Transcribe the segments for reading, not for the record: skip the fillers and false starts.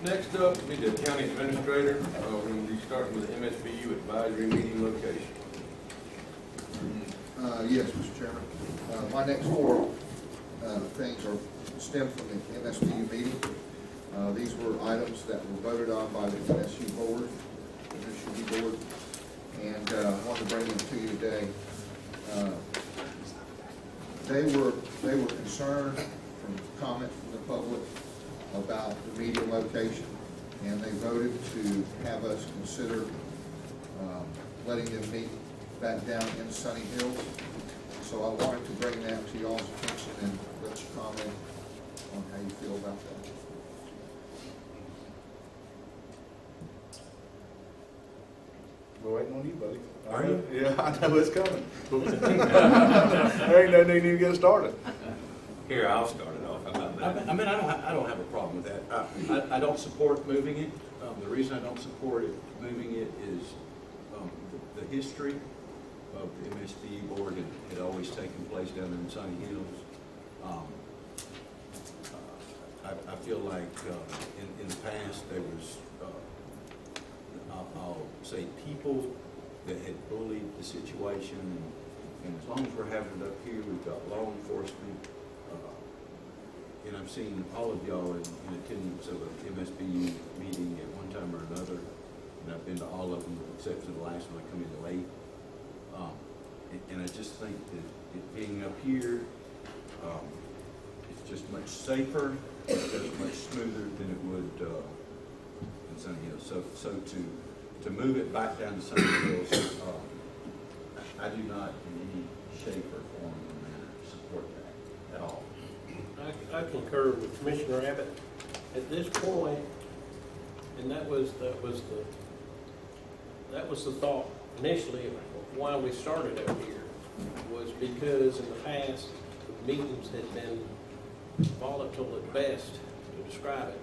Next up will be the county administrator. We're going to be starting with the MSBU advisory meeting location. Yes, Mr. Chairman. My next four things are stem from the MSBU meeting. These were items that were voted on by the MSU board, and I wanted to bring them to you today. They were concerned from comment from the public about the meeting location, and they voted to have us consider letting them meet back down in Sunny Hills. So I wanted to bring that to y'all's attention and let you comment on how you feel about that. We're waiting on you, buddy. Are you? Yeah, I know it's coming. There ain't no need to get started. Here, I'll start it off. How about that? I mean, I don't have a problem with that. I don't support moving it. The reason I don't support it, moving it is the history of the MSBU board had always taken place down there in Sunny Hills. I feel like in the past there was, I'll say, people that had bullied the situation, and as long as we're having it up here, we've got law enforcement, and I've seen all of y'all in attendance of an MSBU meeting at one time or another, and I've been to all of them except for the last one. I come in late, and I just think that it being up here, it's just much safer. It goes much smoother than it would in Sunny Hills. So to move it back down to Sunny Hills, I do not in any shape or form or manner support that at all. I concur with Commissioner Abbott at this point, and that was the thought initially of why we started up here, was because in the past the meetings had been volatile at best to describe it.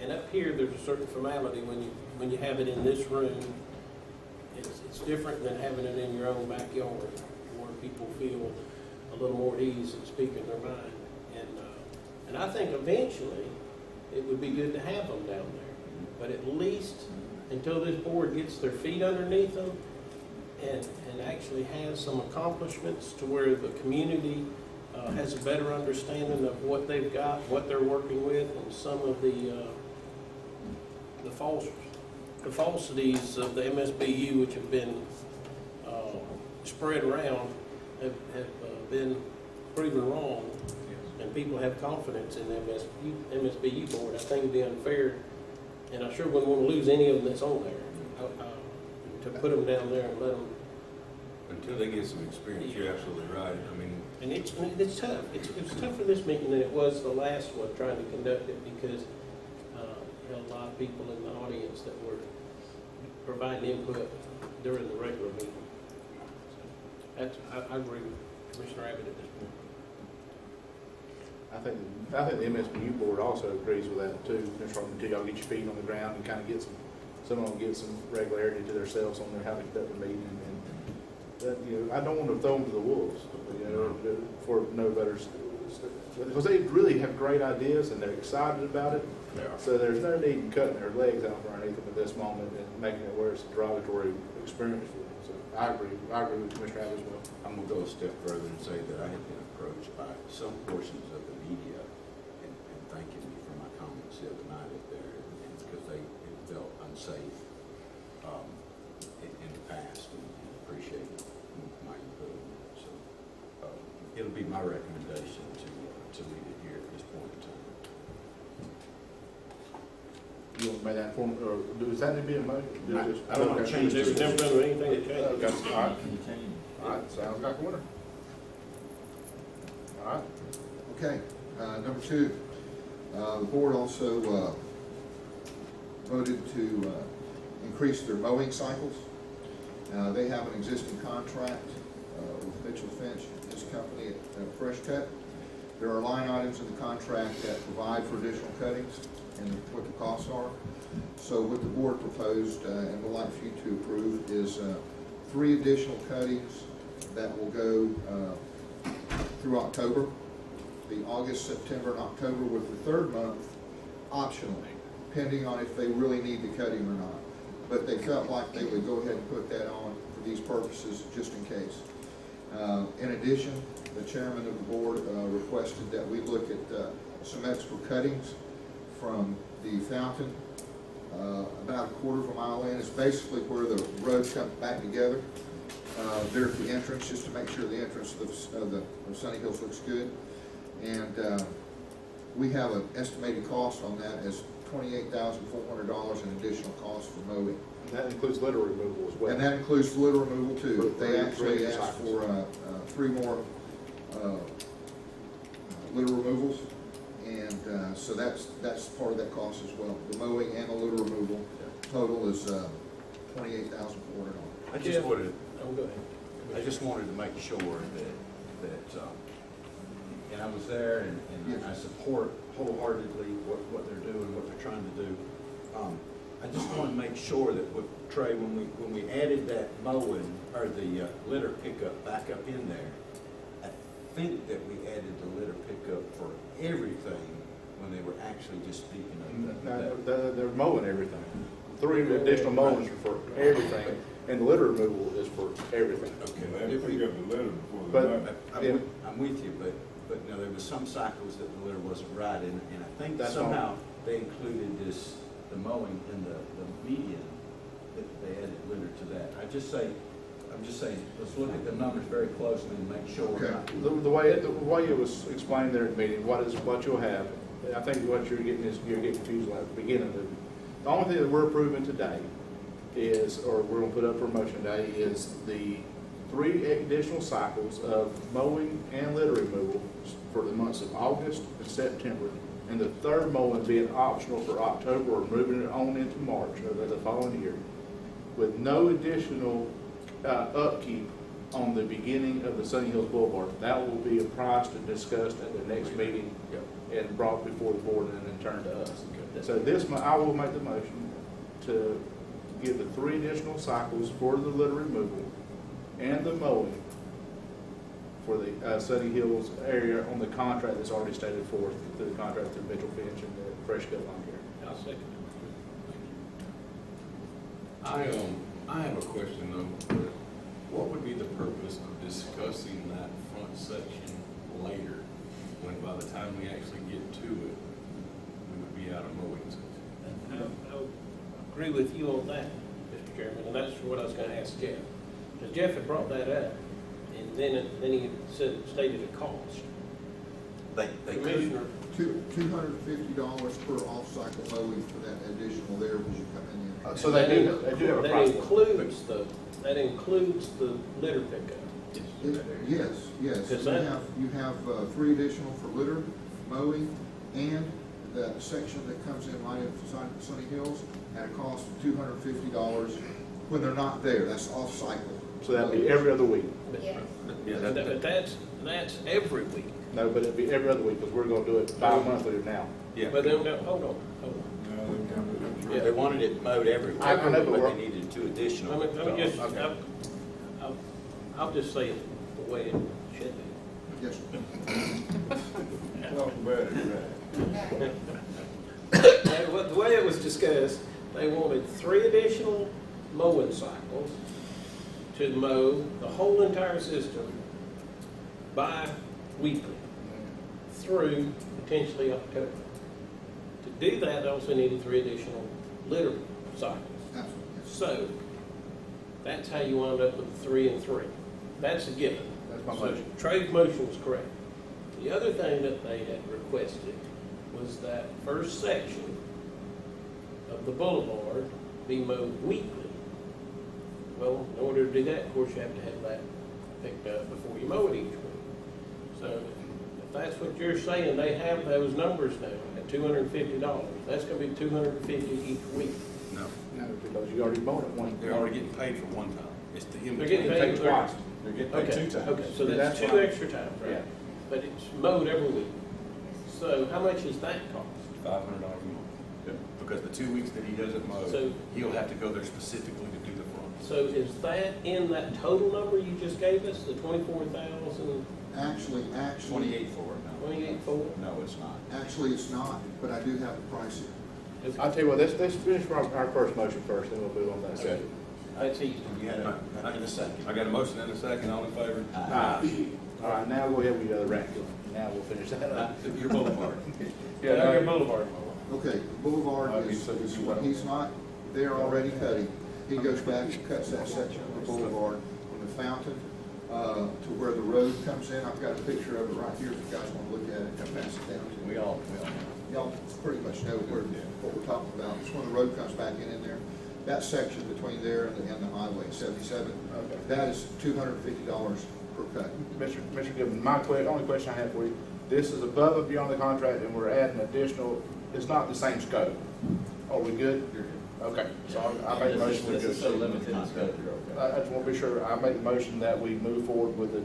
And up here, there's a certain formality when you have it in this room. It's different than having it in your own backyard, where people feel a little more at ease and speaking their mind. And I think eventually it would be good to have them down there. But at least until this board gets their feet underneath them and actually has some accomplishments to where the community has a better understanding of what they've got, what they're working with, and some of the falsities of the MSBU, which have been spread around, have been proven wrong, and people have confidence in the MSBU board. I think it'd be unfair, and I sure wouldn't want to lose any of them that's on there, to put them down there and let them. Until they get some experience, you're absolutely right. I mean, And it's tough. It was tougher this meeting than it was the last one trying to conduct it, because you had a lot of people in the audience that were providing input during the regular meeting. I agree with Commissioner Abbott at this point. I think the MSBU board also agrees with that too. Until y'all get your feet on the ground and kind of get some of them get some regularity to themselves on their how to conduct the meeting, and that, I don't want to throw them to the wolves, for no better, because they really have great ideas and they're excited about it. yeah. So there's no need in cutting their legs out underneath them at this moment and making it where it's a derogatory experience for them. So I agree with Commissioner Abbott as well. I'm going to go a step further and say that I have been approached by some portions of the media and thanking me for my comments the other night up there, and because they felt unsafe in the past, and appreciated my input. So it'll be my recommendation to leave it here at this point in time. You want to make that form, or does that need to be a motion? I don't want to change There's it. never done anything to change it. Okay, all right. All right, sounds like a winner. All right. Okay, number two, the board also voted to increase their mowing cycles. They have an existing contract with Mitchell Finch, his company at Fresh Cut. There are line items in the contract that provide for additional cuttings and what the costs are. So what the board proposed and would like for you to approve is 3 additional cuttings that will go through October. The August, September, and October, with the third month optional, depending on if they really need the cutting or not. But they felt like they would go ahead and put that on for these purposes, just in case. In addition, the chairman of the board requested that we look at some extra cuttings from the fountain, about a quarter of a mile in. It's basically where the roads come back together. There at the entrance, just to make sure the entrance of Sunny Hills looks good. And we have an estimated cost on that as $28,400 in additional cost for mowing. And that includes litter removal as well. And that includes litter removal too. For They actually three asked cycles. for 3 more litter removals. And so that's part of that cost as well. The mowing and the litter removal total is $28,400. I just wanted, Oh, go ahead. I just wanted to make sure that, and I was there and Yes. I support wholeheartedly what they're doing, what they're trying to do. I just want to make sure that with Trey, when we added that mowing or the litter pickup back up in there, I think that we added the litter pickup for everything when they were actually just speaking of that. No, they're mowing everything. 3 additional mowings are for everything, and the litter removal is for everything. Okay. They pick up the litter before the But- mow. I'm with you, but no, there was some cycles that the litter wasn't right, and I think That's somehow they included the mowing in the median, that they added litter to that. I'm just saying, let's look at the numbers very closely and make sure we're Okay. not. The way it was explained there at the meeting, what you'll have, I think what you're getting is, you're getting confused at the beginning of it. The only thing that we're approving today is, or we're gonna put up for motion today, is the 3 additional cycles of mowing and litter removal for the months of August and September, and the 3rd mowing being optional for October or moving it on into March of the following year, with no additional upkeep on the beginning of the Sunny Hills Boulevard. That will be a price to discuss at the next meeting and brought before the board and then turned to us. So I will make the motion to give the 3 additional cycles for the litter removal and the mowing for the Sunny Hills area on the contract that's already stated forth through the contract through Mitchell Finch and the Fresh Cut Lawn Care. I'll second. I have a question though. What would be the purpose of discussing that front section later, when by the time we actually get to it, we would be out of mowing season? I'll agree with you on that, Mr. Chairman, and that's what I was gonna ask Jeff. Because Jeff had brought that up, and then he stated a cost. They could, Commissioner, $250 per off-cycle mowing for that additional there when you come in there. So they do have a price. That includes the litter pickup. Yes. Because You have 3 additional for litter, mowing, and the section that comes in right inside Sunny Hills at a cost of $250 when they're not there. That's off-cycle. So that'd be every other week. Yes. But that's every week. No, but it'd be every other week, because we're gonna do it bi-monthly now. yeah. But then, hold on. No, they can't do that. They wanted it mowed every week, I know, but but we're- they needed 2 additional. Let me just, Okay. I'll just say it the way it should be. Yes, sir. Talk about it, right. The way it was discussed, they wanted 3 additional mowing cycles to mow the whole entire system bi-weekly through potentially October. To do that, they also needed 3 additional litter cycles. Absolutely. So, that's how you wound up with 3 and 3. That's a given. That's my So motion. Trey's motion was correct. The other thing that they had requested was that first section of the boulevard be mowed weekly. Well, in order to do that, of course, you have to have that picked up before you mow it each week. So if that's what you're saying, they have those numbers now at $250. That's gonna be $250 each week. No, No, because you already bought it one. they're already getting paid for one time. It's the in They're getting between. paid Take twice. They're getting paid Okay, 2 times. okay, so that's That's 2 fine. extra times, Yeah. right? But it's mowed every week. So how much is that cost? $500 a month. Because the 2 weeks that he doesn't mow, So- he'll have to go there specifically to do the front. So is that in that total number you just gave us, the 24,000? Actually, 28.4, no. 28.4? No, it's not. actually, it's not, but I do have the price here. I'll tell you what, let's finish our first motion first, then we'll move on to that second. That's easy. You had a, in a second. I got a motion and a second, all in favor? All right, now go ahead with the other ranking. Now we'll finish that up. Your boulevard. Yeah, your boulevard. Okay, Boulevard is what he's not there already cutting. He goes back and cuts that section of the boulevard from the fountain to where the road comes in. I've got a picture of it right here if you guys want to look at it. I'll pass it down to you. We all know. Y'all pretty much know what we're talking about. It's when the road comes back in there. That section between there and the highway, 77, Okay. that is $250 per cut. Mr. Gibbons, my only question I have for you, this is above and beyond the contract, and we're adding additional, it's not the same scope. Are we good? You're good. Okay, so I make a motion. This is so limited in scope. I just want to be sure, I make a motion that we move forward with the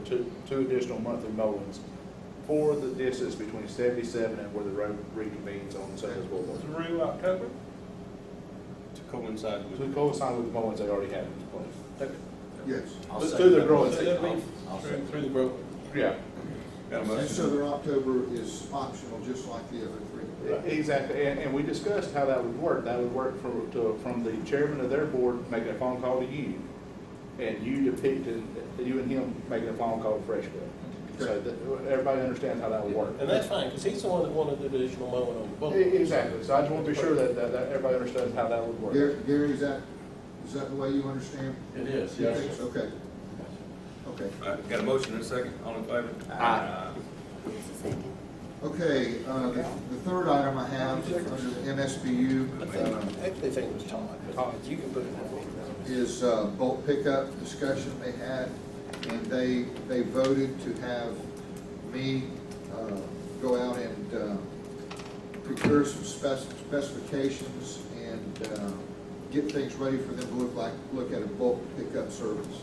two additional monthly mowings for the distance between 77 and where the road reconvenes on St. Louis Boulevard. Through October? To coincide with. To coincide with the mowings they already have in place. Okay. Yes. I'll Let's second do the that growth. So motion. that'll be I'll through second. the growth. Yeah, Got a And motion. so their October is optional, just like the other three. exactly, and we discussed how that would work. That would work from the chairman of their board making a phone call to you, and you depicting, you and him making a phone call to Freshco. So that everybody understands how that would work. And that's fine, because he's the one that wanted the additional mowing on the boulevard. Exactly, so I just want to be sure that everybody understands how that would work. Gary, is that the way you understand? It is, You yes. think so? Okay. Okay. All right, got a motion and a second, all in favor? Aye. Okay, the third item I have under the MSBU I think it was Todd, but you can put it in. is bulk pickup discussion they had, and they voted to have me go out and procure some specifications and get things ready for them to look at a bulk pickup service.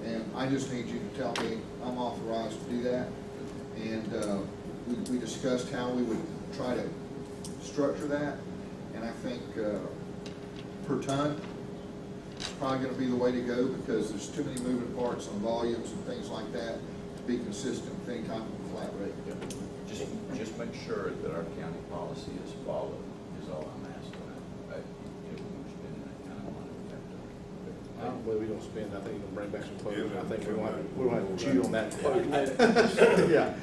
And I just need you to tell me I'm authorized to do that. And we discussed how we would try to structure that, and I think per ton is probably gonna be the way to go, because there's too many moving parts on volumes and things like that to be consistent with any type of flat rate. Just make sure that our county policy is followed, is all I'm asking. If we're spending that kind of money, we have to. I don't believe we're gonna spend, I think we're gonna bring back some clothes. I think Yeah. we're gonna have to chew on that. Yeah,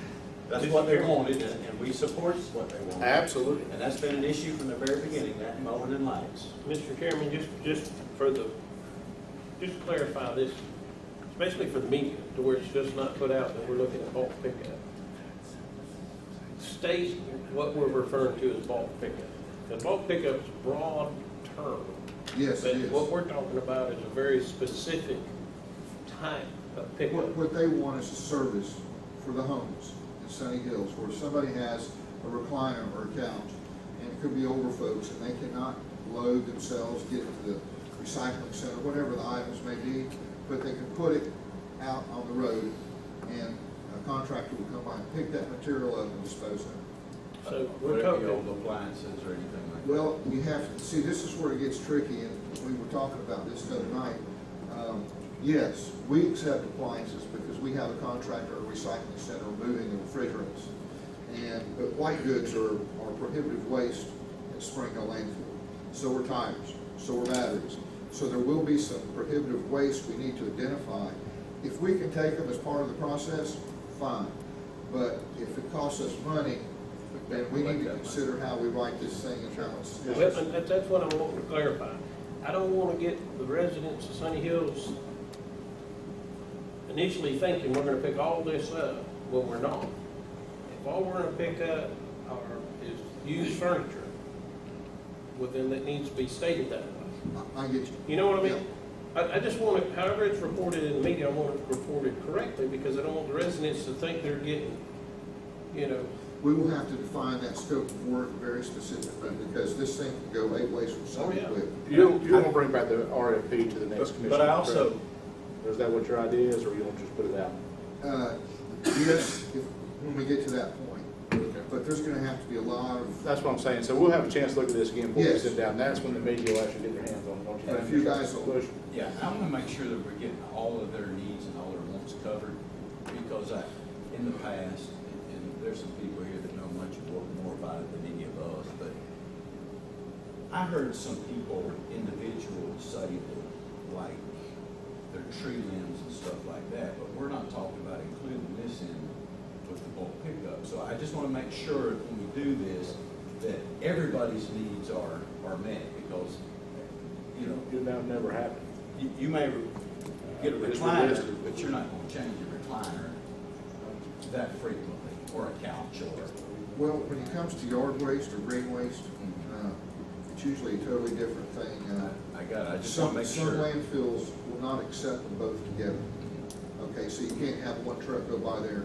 That's what they wanted, and we support what they want. absolutely. And that's been an issue from the very beginning, that mowing and lights. Mr. Chairman, just to clarify this, especially for the media, to where it's just not put out that we're looking at bulk pickup. State what we're referring to as bulk pickup. The bulk pickup is a broad term. Yes, it But is. what we're talking about is a very specific type of pickup. What they want is a service for the homes in Sunny Hills, where somebody has a recliner or a couch, and it could be older folks, and they cannot load themselves, get to the recycling center, whatever the items may be, but they can put it out on the road, and a contractor will come by and pick that material up and dispose of it. So we're Whatever the talking, old appliances or anything like that. Well, you have to, see, this is where it gets tricky, and we were talking about this the other night. Yes, we accept appliances because we have a contractor or a recycling center moving the refrigerants. But white goods are prohibitive waste at Spring Hill landfill. So are tires, so are batteries. So there will be some prohibitive waste we need to identify. If we can take them as part of the process, fine. But if it costs us money, then we need to consider how we write this thing and how it's. well, and that's what I'm wanting to clarify. I don't want to get the residents of Sunny Hills initially thinking we're going to pick all this up when we're not. If all we're going to pick up is used furniture, well, then that needs to be stated that way. I get you. You know what I mean? I just want it, however it's reported in the media, I want it reported correctly, because I don't want the residents to think they're getting, We will have to define that scope of work very specifically, because this thing can go 8 ways from Sunny yeah. quick. You don't want to bring back the RFP to the next commission? But I also, correct? Or is that what your idea is, or you want to just put it out? Yes, when we get to that point. But there's gonna have to be a lot of, That's what I'm saying, so we'll have a chance to look at this again before we Yes. sit down. That's when the media will actually get their hands on it, don't you And think? if you guys will- Bush? yeah, I want to make sure that we're getting all of their needs and all their wants covered, because in the past, and there's some people here that know much more about it than any of us, but I heard some people, individuals say that, like, their tree limbs and stuff like that, but we're not talking about including this in with the bulk pickup. So I just want to make sure when we do this, that everybody's needs are met, because, you know, That would never happen. you may get a It's recliner, realistic. but you're not going to change your recliner that frequently, or a couch, or. Well, when it comes to yard waste or green waste, it's usually a totally different thing. I got it, I just want to make Some sure. landfills will not accept them both together. Okay, so you can't have one truck go by there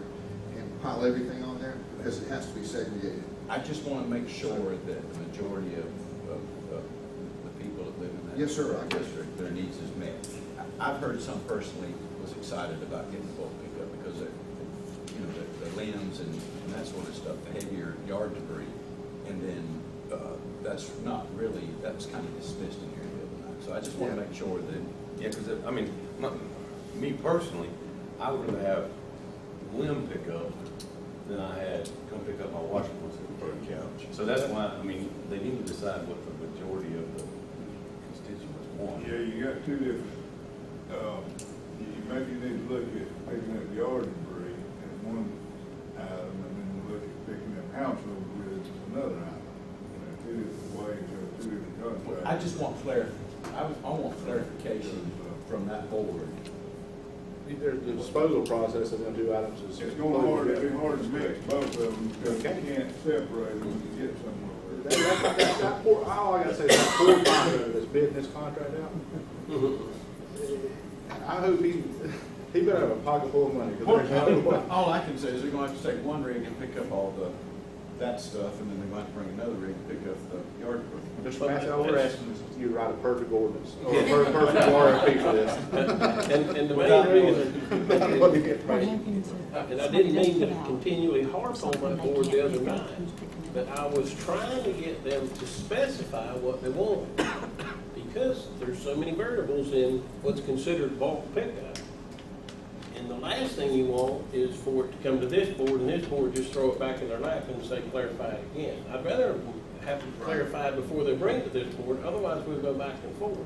and pile everything on there, because it has to be segregated. I just want to make sure that the majority of the people that live in that. Yes, sir, I guess. district, their needs is met. I've heard some personally was excited about getting the bulk pickup because of, you know, the limbs and that sort of stuff, the heavier yard debris. And then, that's not really, that's kind of dismissed in here the other night. So I just want to Yeah. make sure that, Yeah, because, I mean, me personally, I would rather have limb pickup than I had come pick up my washing machine for a couch. So that's why, I mean, they need to decide what the majority of the constituents want. Yeah, you got two different, you maybe need to look at picking up yard debris as one item, and then look at picking up household goods as another item. Two different ways, or two different contracts. I just want I want clarification from that board. The disposal process of them two items is. It's it'd be hard to mix both of them, because you can't separate them when you get somewhere. All I gotta say is that poor contractor that's bidding this contract out. I hope he better have a pocket full of money, because there's no way. All I can say is they're gonna have to take one rig and pick up all that stuff, and then they're going to bring another rig and pick up the yard equipment. Mr. Massey, all we're asking is you write a perfect ordinance, or a perfect RFP for this. And the Without main reason, and I didn't mean to continually harp on that board the other night, but I was trying to get them to specify what they wanted, because there's so many variables in what's considered bulk pickup. And the last thing you want is for it to come to this board, and this board just throw it back in their lap and say, clarify it again. I'd rather have to clarify it before they bring it to this board, otherwise we'll go back and forth.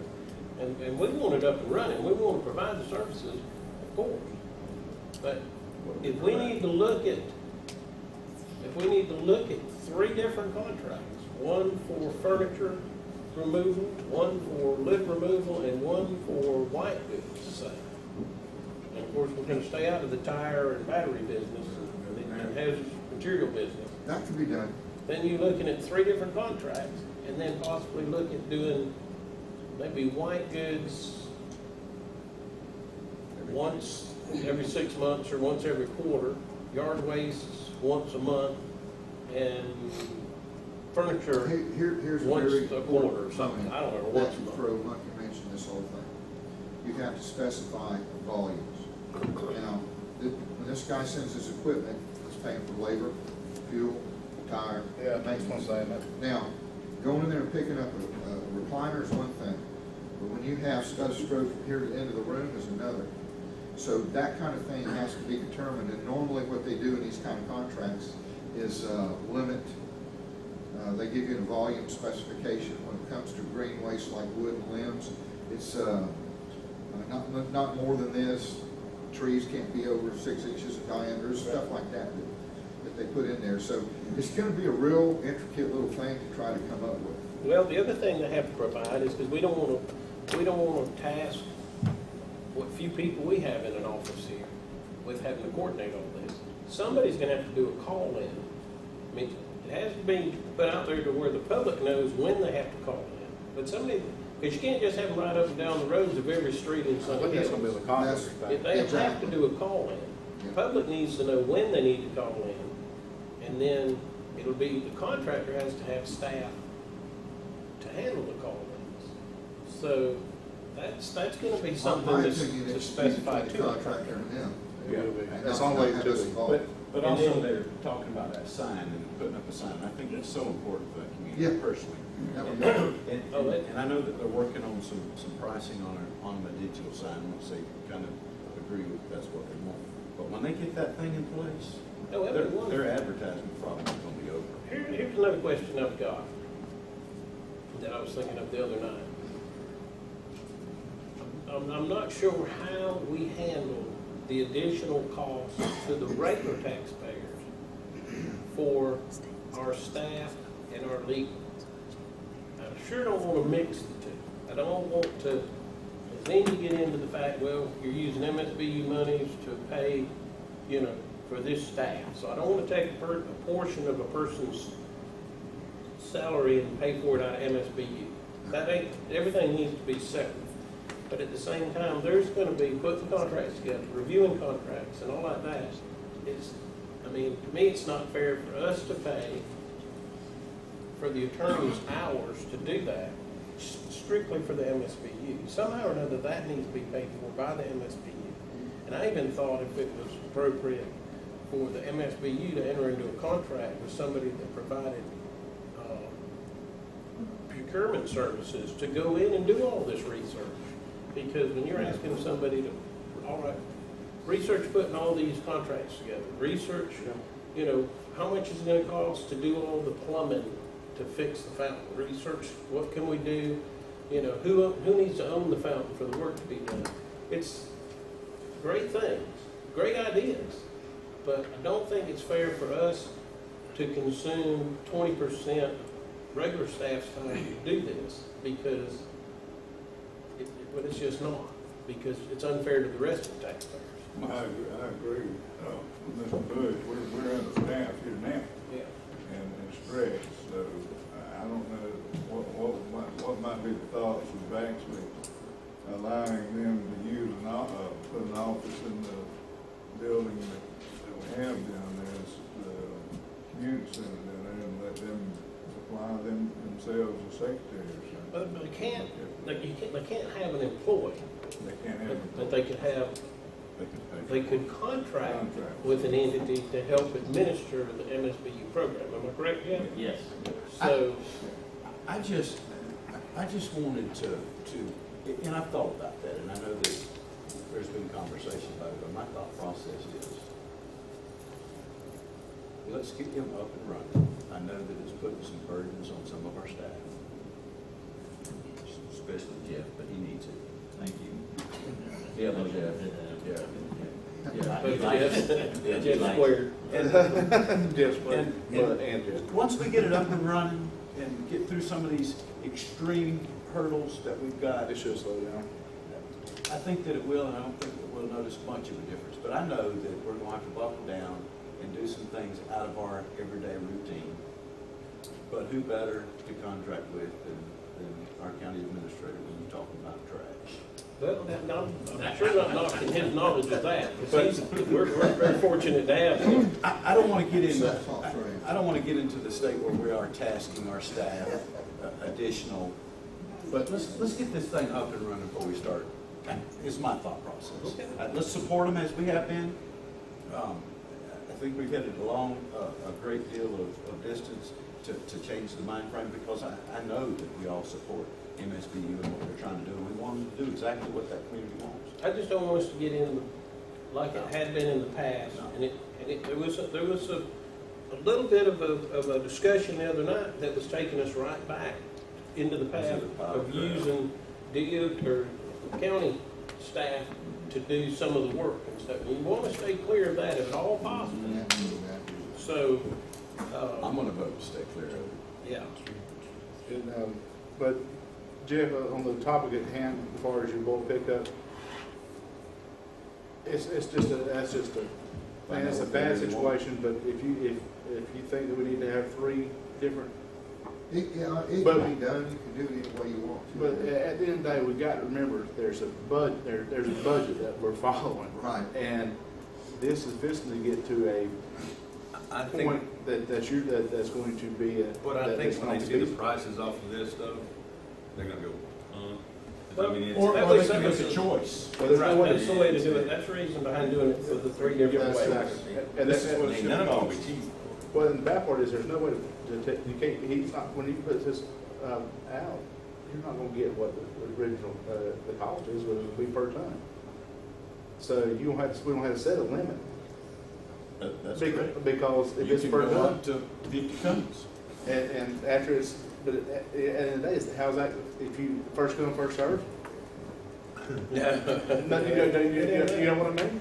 And we want it up and running, we want to provide the services, of course. But if we need to look at three different contracts, one for furniture removal, one for lid removal, and one for white goods, say. And of course, we're gonna stay out of the tire and battery business and hazardous material business. That can be done. Then you're looking at three different contracts, and then possibly look at doing maybe white goods once every 6 months or once every quarter, yard waste once a month, and furniture Here's a once very a quarter or important something, comment I don't know, that once a you month. throw, not to mention this whole thing. You have to specify volumes. Now, when this guy sends his equipment, it's paying for labor, fuel, tire. Yeah, that's what I'm maintenance. saying. Now, going in there and picking up a recliner is one thing, but when you have stuff strode from here to the end of the room is another. So that kind of thing has to be determined, and normally what they do in these kind of contracts is limit, they give you a volume specification. When it comes to green waste like wood and limbs, it's not more than this. Trees can't be over 6 inches in diameter, stuff like that they put in there. So it's gonna be a real intricate little thing to try to come up with. Well, the other thing they have to provide is, because we don't want to task what few people we have in an office here with having to coordinate all this. Somebody's gonna have to do a call-in. I mean, it has to be put out there to where the public knows when they have to call in. But somebody, because you can't just have them right up and down the roads of every street in I Sunny think that's gonna be Hills. the conflict. If they have to do a call-in, the public needs to know when they need to call in, and then it'll be, the contractor has to have staff to handle the call-ins. So that's gonna be something My to opinion is specify between to the the contractor and them. Yeah, And that's not only have to us the, involved. But And also then- they're talking about that sign and putting up a sign. I think that's so important for that community Yeah. personally. That would And, be- and I know that they're working on some pricing on a digital sign once they kind of agree with that's what they want. But when they get that thing in place, Oh, that'd be wonderful. their advertising problem is gonna be over. Here's another question I've got that I was thinking of the other night. I'm not sure how we handle the additional costs to the regular taxpayers for our staff and our legal. I sure don't want to mix the two. I don't want to, then you get into the fact, well, you're using MSBU monies to pay, you know, for this staff. So I don't want to take a portion of a person's salary and pay for it out of MSBU. That ain't, everything needs to be separate. But at the same time, there's gonna be putting contracts together, reviewing contracts and all like that. It's, I mean, to me, it's not fair for us to pay for the attorney's hours to do that strictly for the MSBU. Somehow or another, that needs to be paid for by the MSBU. And I even thought if it was appropriate for the MSBU to enter into a contract with somebody that provided procurement services to go in and do all this research. Because when you're asking somebody to, all right, research putting all these contracts together, research, you know, how much is it gonna cost to do all the plumbing to fix the fountain? Research, what can we do? You know, who needs to own the fountain for the work to be done? It's great things, great ideas, but I don't think it's fair for us to consume 20% regular staff's time to do this, because but it's just not, because it's unfair to the rest of the taxpayers. I agree, with Mr. Bush, we're understaffed here now, Yeah. and stressed, so I don't know what might be the thoughts of actually allowing them to use put an office in the building that we have down there, it's the community center down there, and let them supply themselves a secretary or something. But they can't have an employee, They can't have. but they could have, They can pay. they could contract with an entity to help administer the MSBU program. Am I correct, Jeff? Yes. So, I just wanted to, and I've thought about that, and I know that there's been conversation about it, but my thought process is, let's get them up and running. I know that it's putting some burdens on some of our staff, especially Jeff, but he needs it. Thank you. Yeah, no, Jeff. Yeah. but Jeff squared. Just, And just. once we get it up and running and get through some of these extreme hurdles that we've got, It should slow down. I think that it will, and I don't think that we'll notice much of a difference. But I know that we're going to have to buckle down and do some things out of our everyday routine. But who better to contract with than our county administrator when you're talking about trash? Well, I'm sure not knocking his knowledge of that, because we're very fortunate to have him. I don't want to get into, That's all true. I don't want to get into the state where we are tasking our staff additional, but let's get this thing up and running before we start. Is my thought process. Okay. Let's support them as we have been. I think we've headed along a great deal of distance to change the mind frame, because I know that we all support MSBU and what they're trying to do, and we want them to do exactly what that community wants. I just don't want us to get in like it had been in the past, and there was a little bit of a discussion the other night that was taking us right back into the path of using DO or county staff to do some of the work and stuff. We want to stay clear of that if at all possible. So, I'm going to vote to stay clear of it. yeah. And, but Jeff, on the topic at hand, as far as your bulk pickup, it's just a bad situation. But if you think that we need to have 3 different, It can be done, you can do it any way you want to. but at the end of the day, we've got to remember there's a budget that we're following. Right. And this is fixing to get to a I think, point that's going to be a. but I think that's when going they to see be- the prices off of this stuff, they're gonna go, Well, I mean, it's. Or That they was- can that make a was- choice. But there's no way That's the way to do it. That's the reason behind doing it for the 3 different That's ways. exactly. And This that's is what it Ain't should none of them will be. be cheap. well, and the bad part is there's no way to take, you can't, he's not, when he puts this, out, you're not gonna get what the original, the cost is, what it would be per ton. So you don't have, we don't have to set a limit. That's Bec- correct. Because if You it's can per go ton, up to 50 tons. and after it's, but at the end of the day, how's that, if you first come, first served? No, you know what I mean?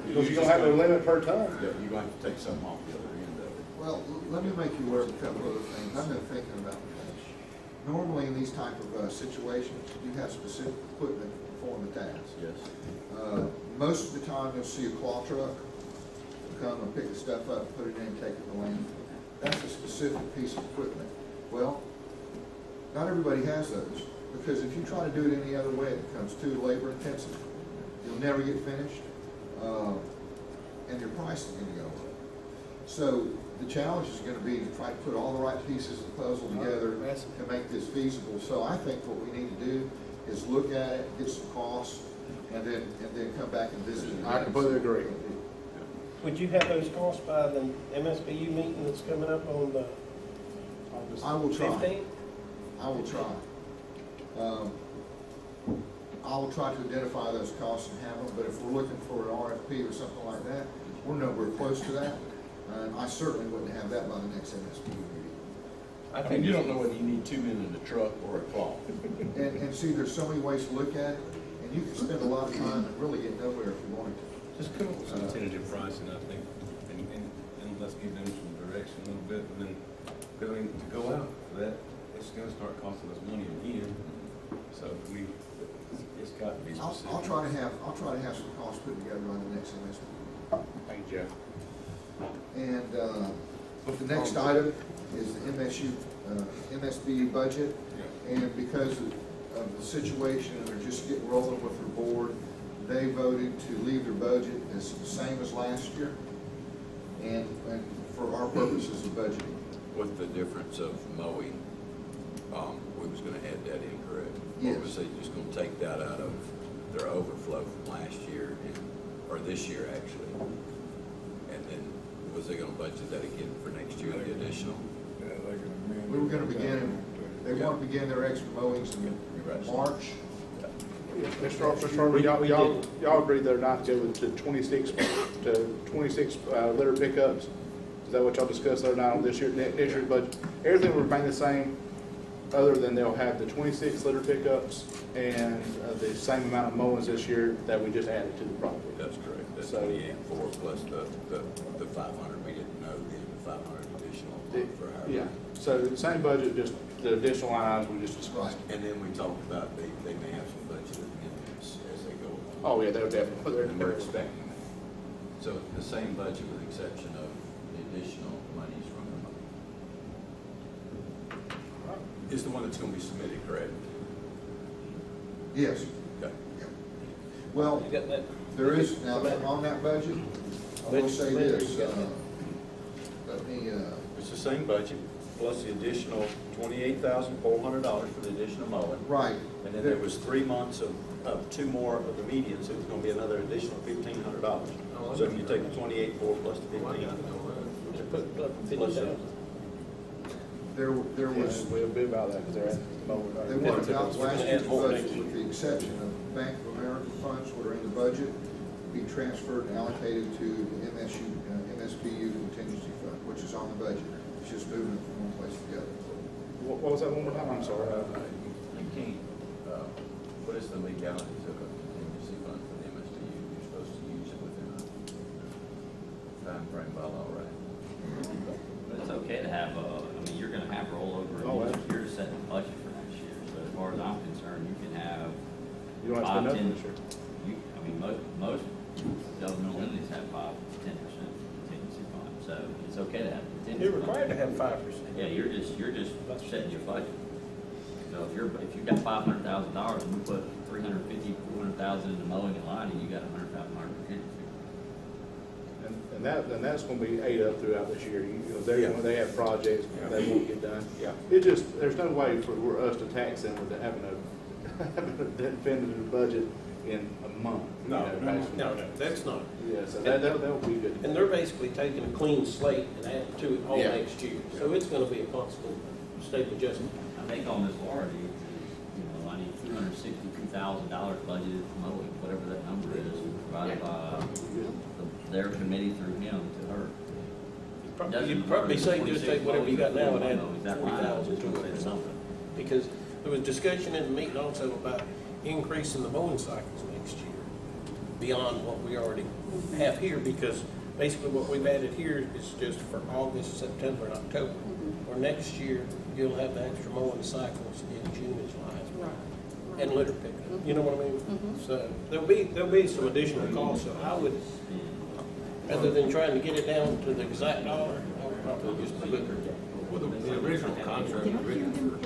Because you don't have a limit per ton. Yeah, you're going to take something off the other end of it. Well, let me make you aware of a couple other things. I've been thinking about this. Normally, in these type of situations, you have specific equipment to perform the task. Yes. Most of the time, you'll see a claw truck come and pick the stuff up, put it in, and take it to land. That's a specific piece of equipment. Well, not everybody has those, because if you try to do it any other way, it becomes too labor intensive. You'll never get finished, and your price is gonna go up. So the challenge is gonna be to try to put all the right pieces of the puzzle together to make this feasible. So I think what we need to do is look at it, get some costs, and then come back and visit it. I completely agree. Would you have those costs by the MSBU meeting that's coming up on the I will try. 15th? I will try. I will try to identify those costs and have them, but if we're looking for an RFP or something like that, we're nowhere close to that. I certainly wouldn't have that by the next MSBU meeting. I mean, you don't know whether you need 2 men in a truck or a claw. And see, there's so many ways to look at it, and you can spend a lot of time and really get nowhere if you wanted to. Just come up with some tentative pricing, I think, and let's give them some direction a little bit, and then, because I mean, to go out for that, it's gonna start costing us money again, so it's got to be specific. I'll try to have some costs put together on the next MSBU. Thank you, Jeff. And, the next item is the MSBU budget. And because of the situation, and they're just getting rolling with their board, they voted to leave their budget as the same as last year. And for our purposes of budgeting. With the difference of mowing, we was gonna add that in, correct? Yes. Or was they just gonna take that out of their overflow from last year, or this year, actually? And then, was they gonna budget that again for next year, the additional? Yeah, they can amend We were it. gonna begin, they want to begin their extra mowings in Right. March. Mr. Harvey, y'all agreed they're not to go with the 26 litter pickups? Is that what y'all discussed there now on this year, next year's budget? Everything will remain the same, other than they'll have the 26 litter pickups and the same amount of mowings this year that we just added to the property. That's correct, that's So- 28.4 plus the 500, we didn't know then, the 500 additional for our. Yeah, so the same budget, just the additional line items we just discussed. And then we talked about they may have some budget amendments as they go along. Oh, yeah, they're definitely, And we're expecting that. So the same budget with the exception of the additional monies from the. Is the one that's gonna be submitted, correct? Yes. Okay. Well, You got that? there is, now, on that budget, I will say this, You got that? let me, It's the same budget, plus the additional $28,400 for the additional mowing. right. And then there was 3 months of 2 more of the medians, it was gonna be another additional $1,500. So if you take the 28.4 plus the 15. Just put up plus 50,000. There was, we'll be about that, because they're at the moment. they want about last year's Add more budget, next year. with the exception of Bank of America funds that are in the budget, be transferred and allocated to the MSBU contingency fund, which is on the budget. It's just moving it from one place to the other. What was that one more time? I'm sorry. You can't, what is the legalities of a contingency fund for the MSBU? You're supposed to use it within a time frame by law, right? But it's okay to have, you're gonna have rollover, Oh, and you're setting the budget for next year, so as far as I'm concerned, you can have You don't have to spend 5, nothing 10 this year. most governmental entities have 5-10% contingency fund, so it's okay to have contingency. You're fund. required to have 5%. Yeah, you're just setting your budget. So if you've got $500,000 and you put 350, 400,000 into mowing and lighting, you got $100,000 contingency. And that's gonna be ate up throughout this year. When they have projects, they won't get done. Yeah. It just, there's no way for us to tax them with having a definitive budget in a month. you No, know, no, basically. No, that's not. Yeah, so that'll be good. And they're basically taking a clean slate and adding to it all Yeah. next year. So it's gonna be a constant state adjustment. I think on this warranty, you know, I need $262,000 budgeted for mowing, whatever that number is, provided by their committee through him to her. You'd probably say just take whatever you got now and add That line 40,000 to it or something. Because there was discussion in the meeting also about increasing the mowing cycles next year beyond what we already have here, because basically what we've added here is just for August, September, and October. Or next year, you'll have the extra mowing cycles in June and July. And litter pickup, you know what I mean? So there'll be some additional costs, so I would, rather than trying to get it down to the exact dollar, I would probably just put it. Well, the original contract was written for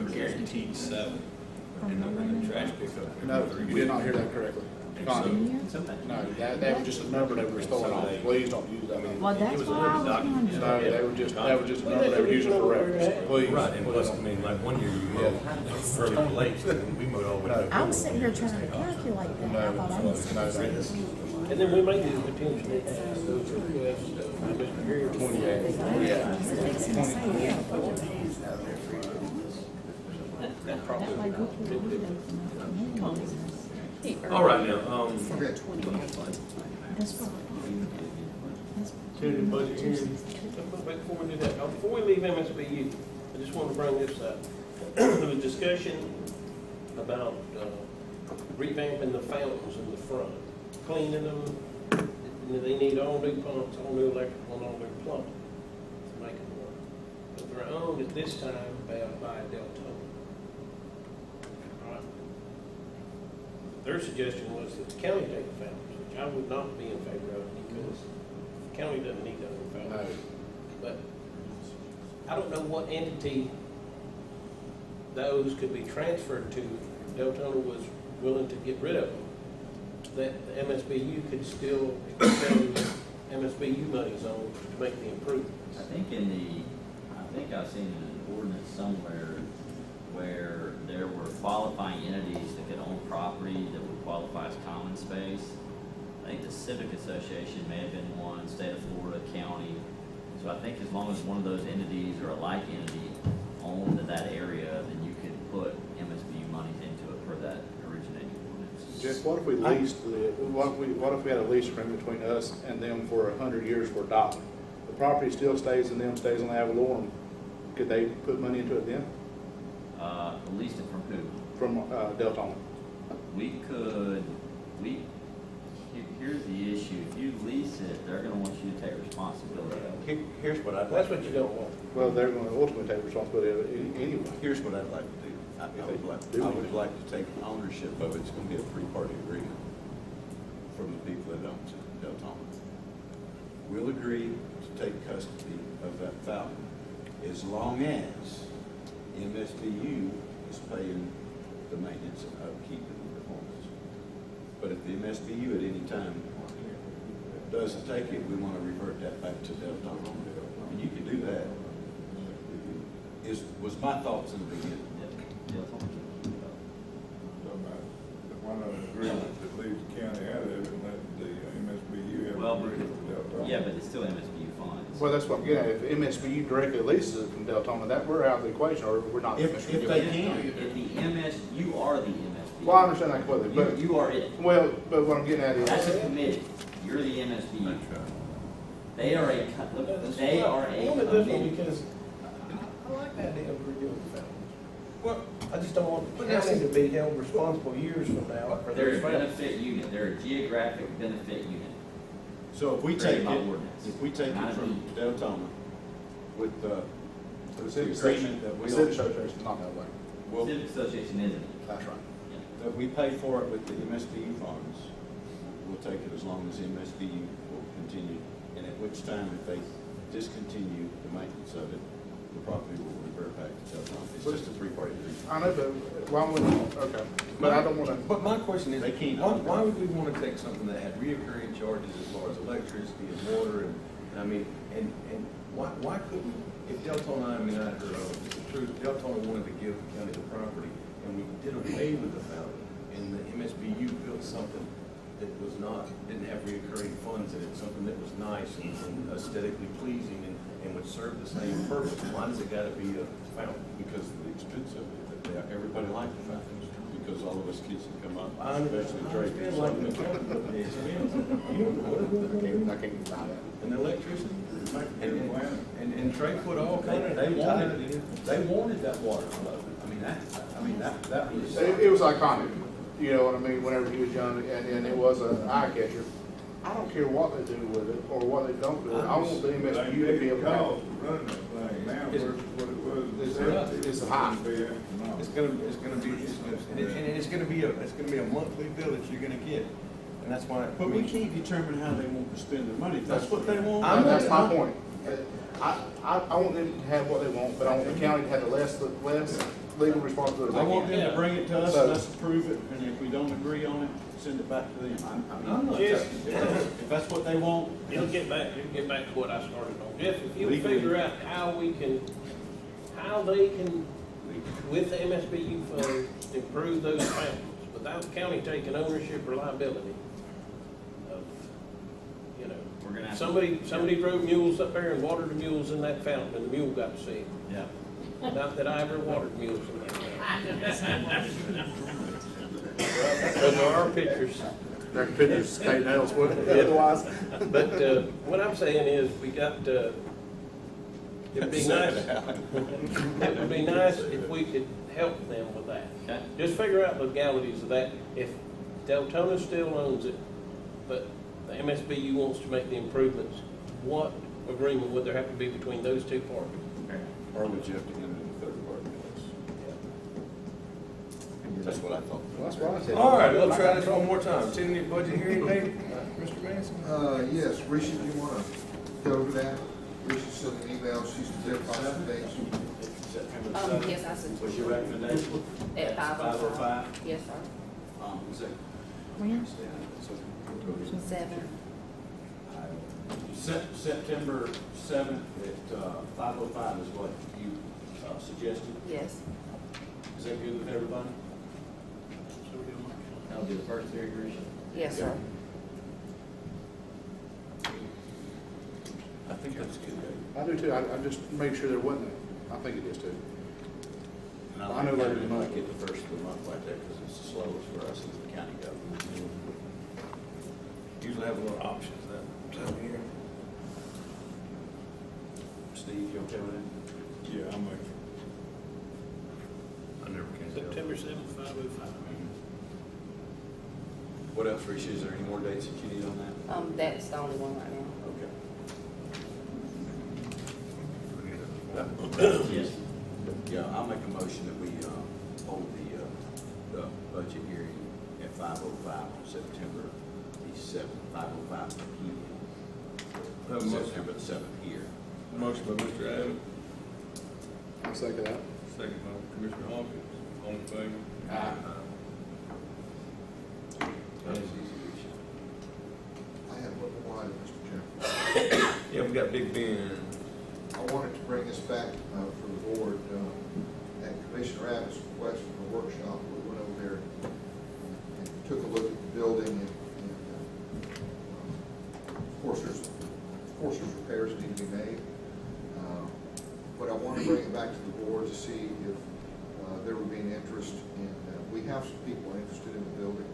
a guaranteed 7, and the trash pickup. No, you did not hear that correctly. Connie, no, that was just a number they were throwing off. Please don't use that. Well, that's what I was wondering. No, that was just a number they were using for reference. Please. Right, and plus, I mean, like 1 year you mowed further late, and we mowed all the way to. I was sitting here trying to calculate that. I thought I was. And then we may do potentially ask those requests of Mr. Greer. 28. That probably All right, now, Okay. tentative budget hearing. Before we do that, before we leave MSBU, I just want to bring this up. There was discussion about revamping the fountains in the front, cleaning them. You know, they need all new pumps, all new electrical, and all new plumbing to make them work. But they're owned at this time by Deltona. All right. Their suggestion was that the county take the fountains, which I would not be in favor of, because the county doesn't need those fountains. But I don't know what entity those could be transferred to. Deltona was willing to get rid of them. That the MSBU could still expend MSBU monies on to make the improvements. I think I've seen an ordinance somewhere where there were qualifying entities that could own property that would qualify as common space. I think the Civic Association may have been one, state of Florida, county. So I think as long as one of those entities or a like entity owned that area, then you could put MSBU monies into it for that originating ordinance. Jeff, what if we leased, what if we had a lease agreement between us and them for 100 years for a dollar? The property still stays in them, stays on the Avalorum. Could they put money into it then? Leased it from who? From Deltona? Here's the issue. If you lease it, they're gonna want you to take responsibility. here's what I'd like That's to what you do. don't want. Well, they're going to ultimately take responsibility of it anyway. Here's what I'd like to do. I would like to take ownership of it. It's gonna be a three-party agreement from the people that own Deltona. We'll agree to take custody of that fountain as long as MSBU is paying the maintenance and upkeep and the performance. But if the MSBU at any time doesn't take it, we want to revert that back to Deltona. And you can do that. Was my thoughts in the beginning. Why not agree that leaves the county out of it and let the MSBU have. Well, Deltona? yeah, but it's still MSBU funds. Well, that's what I'm getting at. If MSBU directly leases it from Deltona, that we're out of the equation, or we're not. If they can. If the you are the MSBU. Well, I understand that completely, but, You are it. well, but what I'm getting at That's is, a committee. You're the MSBU. That's right. They are a, they are I wanted this one a, because I like the idea of redoing the fountains. Well, I just don't want the county to be held responsible years from now for they're their a fountains. benefit unit. They're a geographic benefit unit. So if we Created take by it, ordinance. if we take it Not from me. Deltona with the Civic agreement that the we Civic Association is not that way. will, Civic Association isn't. That's right. Yeah. that we pay for it with the MSBU funds, we'll take it as long as the MSBU will continue. And at which time, if they discontinue the maintenance of it, the property will revert back to Deltona. It's just a three-party agreement. I know, but why would, okay, but I don't want to, But my question is, They can't. why would we want to take something that had reoccurring charges as far as electricity and water and, I mean, and why couldn't, if Deltona, I mean, I heard of it, it's the truth, Deltona wanted to give the county the property and we did away with the fountain and the MSBU built something that was not, didn't have reoccurring funds in it, something that was nice and aesthetically pleasing and would serve the same purpose. Why does it gotta be a fountain? Because of the expense of it. everybody likes the fountains, because all of us kids can come up, I especially Drake. understand like the county, but the expense, you know, I can't deny that. and the electricity. And Trey put all kind of, they wanted that water flow. I mean, that was. It was iconic, you know what I mean, whenever he was young, and it was an eye catcher. I don't care what they do with it, or what they don't do with it, I want the MSBU to be able to. Cost to run that thing now versus what it was. It's high. It's gonna be a monthly bill that you're gonna get, and that's why. But we can't determine how they want to spend their money. If that's what they want. That's my point. I want them to have what they want, but I want the county to have the less legal responsibility. I want them to bring it to us, So- and let's approve it, and if we don't agree on it, send it back to them. I'm not Yes. If that's what they want, You'll get back to what I started on. Jeff, if you figure out how they can, with the MSBU funds, improve those fountains without the county taking ownership or liability of, you know, We're gonna have to- somebody drove mules up there and watered the mules in that fountain, and the mule got sick. Yeah. Not that I ever watered mules in that fountain. Those are our pictures. Their pictures, Kate Nails, what, otherwise. But what I'm saying is, we got, it'd be nice, it would be nice if we could help them with that. Okay. Just figure out the legalities of that. If Deltona still owns it, but the MSBU wants to make the improvements, what agreement would there have to be between those two parties? or would you have to get into the third party list? That's what I thought. Well, that's what I said. All right, we'll try this one more time. Tentative budget hearing date, Mr. Manson? Yes, Risha, do you wanna go over that? Risha sent an email, she's identified some dates. September 7th. Yes, I said. What's your recommendation? At 5:05. 5:05? Yes, sir. Is that? When? So- 7. September 7th at 5:05 is what you suggested. Yes. Is that good with everybody? That'll be the first hearing, Risha. Yes, sir. I think that's good. I do too, I just made sure there wasn't, I think it is too. And I know later we than might that. get the first of the month like that because it's the slowest for us as the county government. Usually have a little options that time of year. Steve, you okay with that? Yeah, I'm like, I never can tell. September 7th, 5:05. What else, Risha? Is there any more dates that you need on that? That's the only one right now. Okay. Yes. Yeah, I'll make a motion that we hold the budget hearing at 5:05 on September the 7th, 5:05 Have a p.m. motion. September the 7th here. Motion by Mr. Adams, I'll second that. second by Commissioner Hawkins, all in favor? Aye. That is easy, Risha. I have one more item, Mr. Chairman. Yeah, we got Big Ben. I wanted to bring this back for the board. At Commissioner Abbott's request for a workshop, we went over there and took a look at the building, and of course, there's repairs need to be made. But I want to bring it back to the board to see if there would be an interest in, we have some people interested in the building.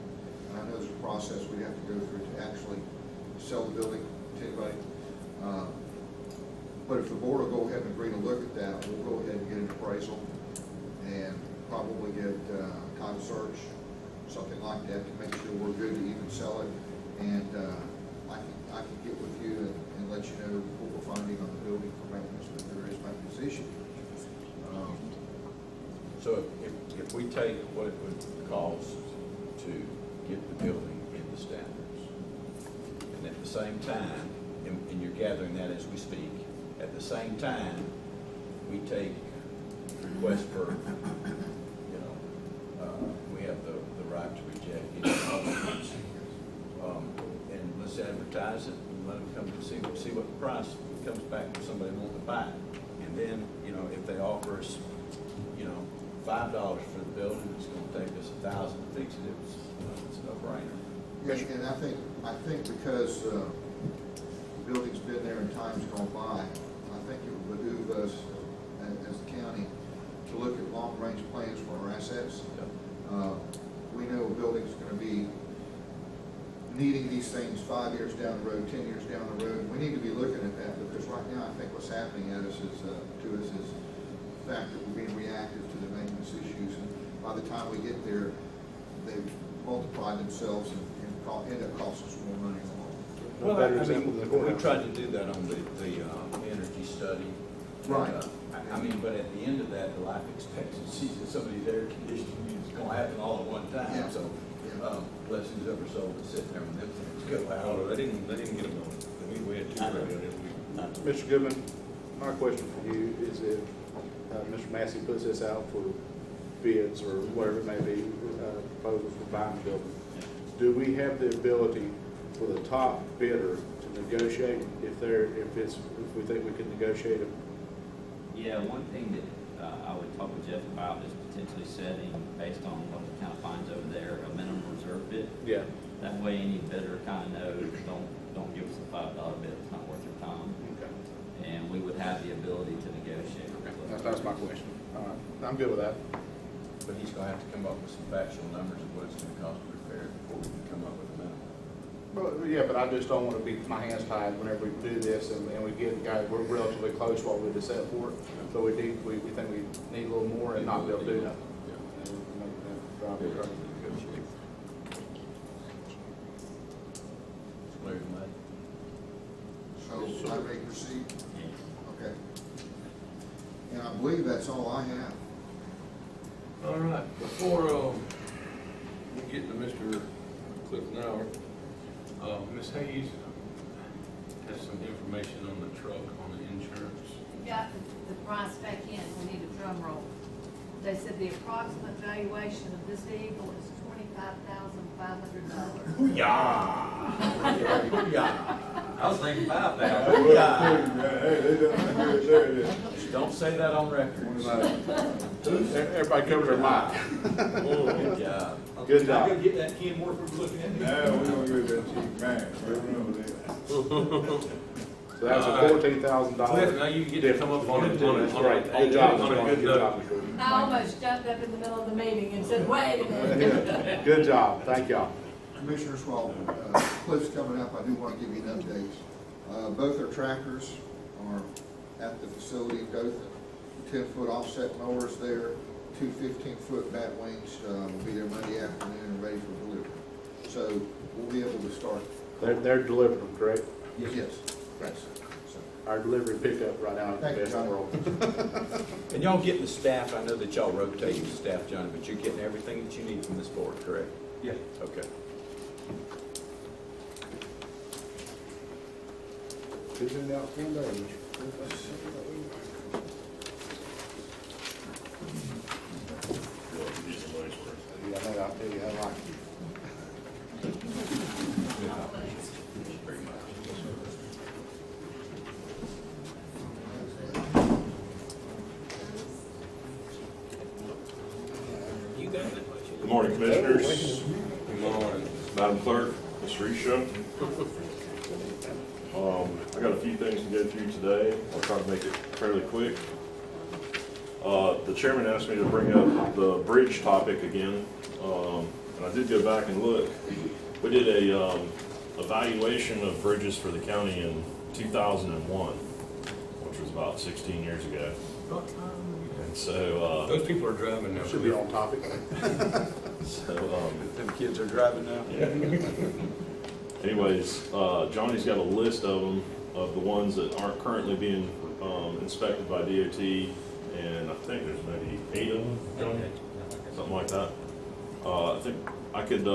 And I know there's a process we have to go through to actually sell the building to anybody. But if the board will go ahead and agree to look at that, we'll go ahead and get an appraisal and probably get title search, something like that, to make sure we're good to even sell it. And I can get with you and let you know what we're finding on the building for maintenance, if there is maintenance issue. So if we take what it would cost to get the building into standards, and at the same time, and you're gathering that as we speak, at the same time, we take requests for, we have the right to reject any offers. And let's advertise it and let them come and see what the price comes back if somebody wants to buy it. And then, if they offer us, $5 for the building, it's gonna take us $1,000 to fix it, it's a no-brainer. And I think because the building's been there in times gone by, I think it would behoove us as the county to look at long-range plans for our these things 5 years down the road, 10 years down the road. We need to be looking at that, because right now, I think what's happening to us is the fact that we're being reactive to the maintenance issues, and by the time we get there, they've multiplied themselves and end up costing us more money along. No Well, better I example mean, than the we courthouse. tried to do that on the energy study. Right. I mean, but at the end of that, the life expectancy of somebody's air conditioning is gonna happen all at one time, Yeah. so, blessings over soul to sit there when them things go out. Oh, they didn't get them on. We had two radio, didn't we? Mr. Goodman, my question for you is if Mr. Massey puts this out for bids or whatever it may be, proposals for buying the building, do we have the ability for the top bidder to negotiate if we think we can negotiate it? Yeah, one thing that I would talk with Jeff about is potentially setting, based on what he kind of finds over there, a minimum reserve bid. Yeah. That way any bidder kind of knows, don't give us a $5 bid, it's not worth your time. Okay. And we would have the ability to negotiate. That's my question. All right, I'm good with that. But he's gonna have to come up with some factual numbers of what it's gonna cost to repair it before we can come up with a minimum. Well, yeah, but I just don't want to be my hands tied whenever we do this and we get, guys, we're relatively close to what we just set for it. But we think we need a little more and not be able to do that. And make that drive the truck. Clear as mud. So I may proceed? Okay. And I believe that's all I have. All right, before we get to Mr. Cliff Nauer, Ms. Hayes has some information on the truck, on the insurance. Got the price back in, we need a drum roll. They said the approximate valuation of this vehicle is $25,500. Yeah. I was thinking about Hey, that. look, Yeah. hey, they done good there. Don't say that on record. Everybody cover their mouth. Good job. Good job. I'm gonna get that Ken Morford looking at me. Now, we're gonna get that cheap man, remember that. So that's a $14,000. Cliff, now you get to come up on it, That's right. Good job. on a good Good note. job, Mr. Wood. I almost jumped up in the middle of the meeting and said, wait a minute. Good job. Thank y'all. Commissioners, while Cliff's coming up, I do want to give you an update. Both our tractors are at the facility, both 10-foot offset mowers there, 2 15-foot bat wings will be there Monday afternoon and ready for delivery. So we'll be able to start. They're delivering them, correct? Yes. Yes. So, Our delivery pickup right now. Thank you, John. And y'all getting the staff, I know that y'all rotate the staff, Johnny, but you're getting everything that you need from this board, correct? Yeah. Okay. Who's in the outfield there? Yeah, I know, I'll tell you how I like it. You got that much? Good morning, Commissioners, Good morning. Madam Clerk, Mr. Isha. I got a few things to go through today. I'll try to make it fairly quick. The chairman asked me to bring up the bridge topic again, and I did go back and look. We did a evaluation of bridges for the county in 2001, which was about 16 years ago. And so, Those people are driving now. Should be on topic. Them kids are driving now? anyways, Johnny's got a list of them, of the ones that aren't currently being inspected by DOT, and I think there's maybe 8 of them, Johnny? Something like that. I think I could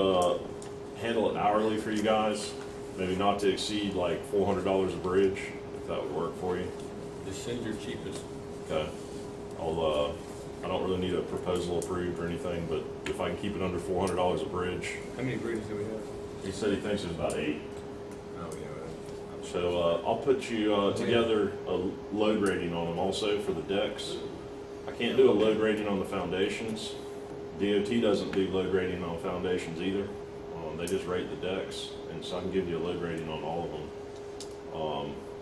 handle it hourly for you guys, maybe not to exceed like $400 a bridge, if that would work for you. Just send your cheapest. Okay. I don't really need a proposal approved or anything, but if I can keep it under $400 a bridge. How many bridges do we have? He said he thinks there's about 8. Oh, yeah. So I'll put you together a load rating on them also for the decks. I can't do a load rating on the foundations. DOT doesn't do load rating on foundations either. They just rate the decks, and so I can give you a load rating on all of them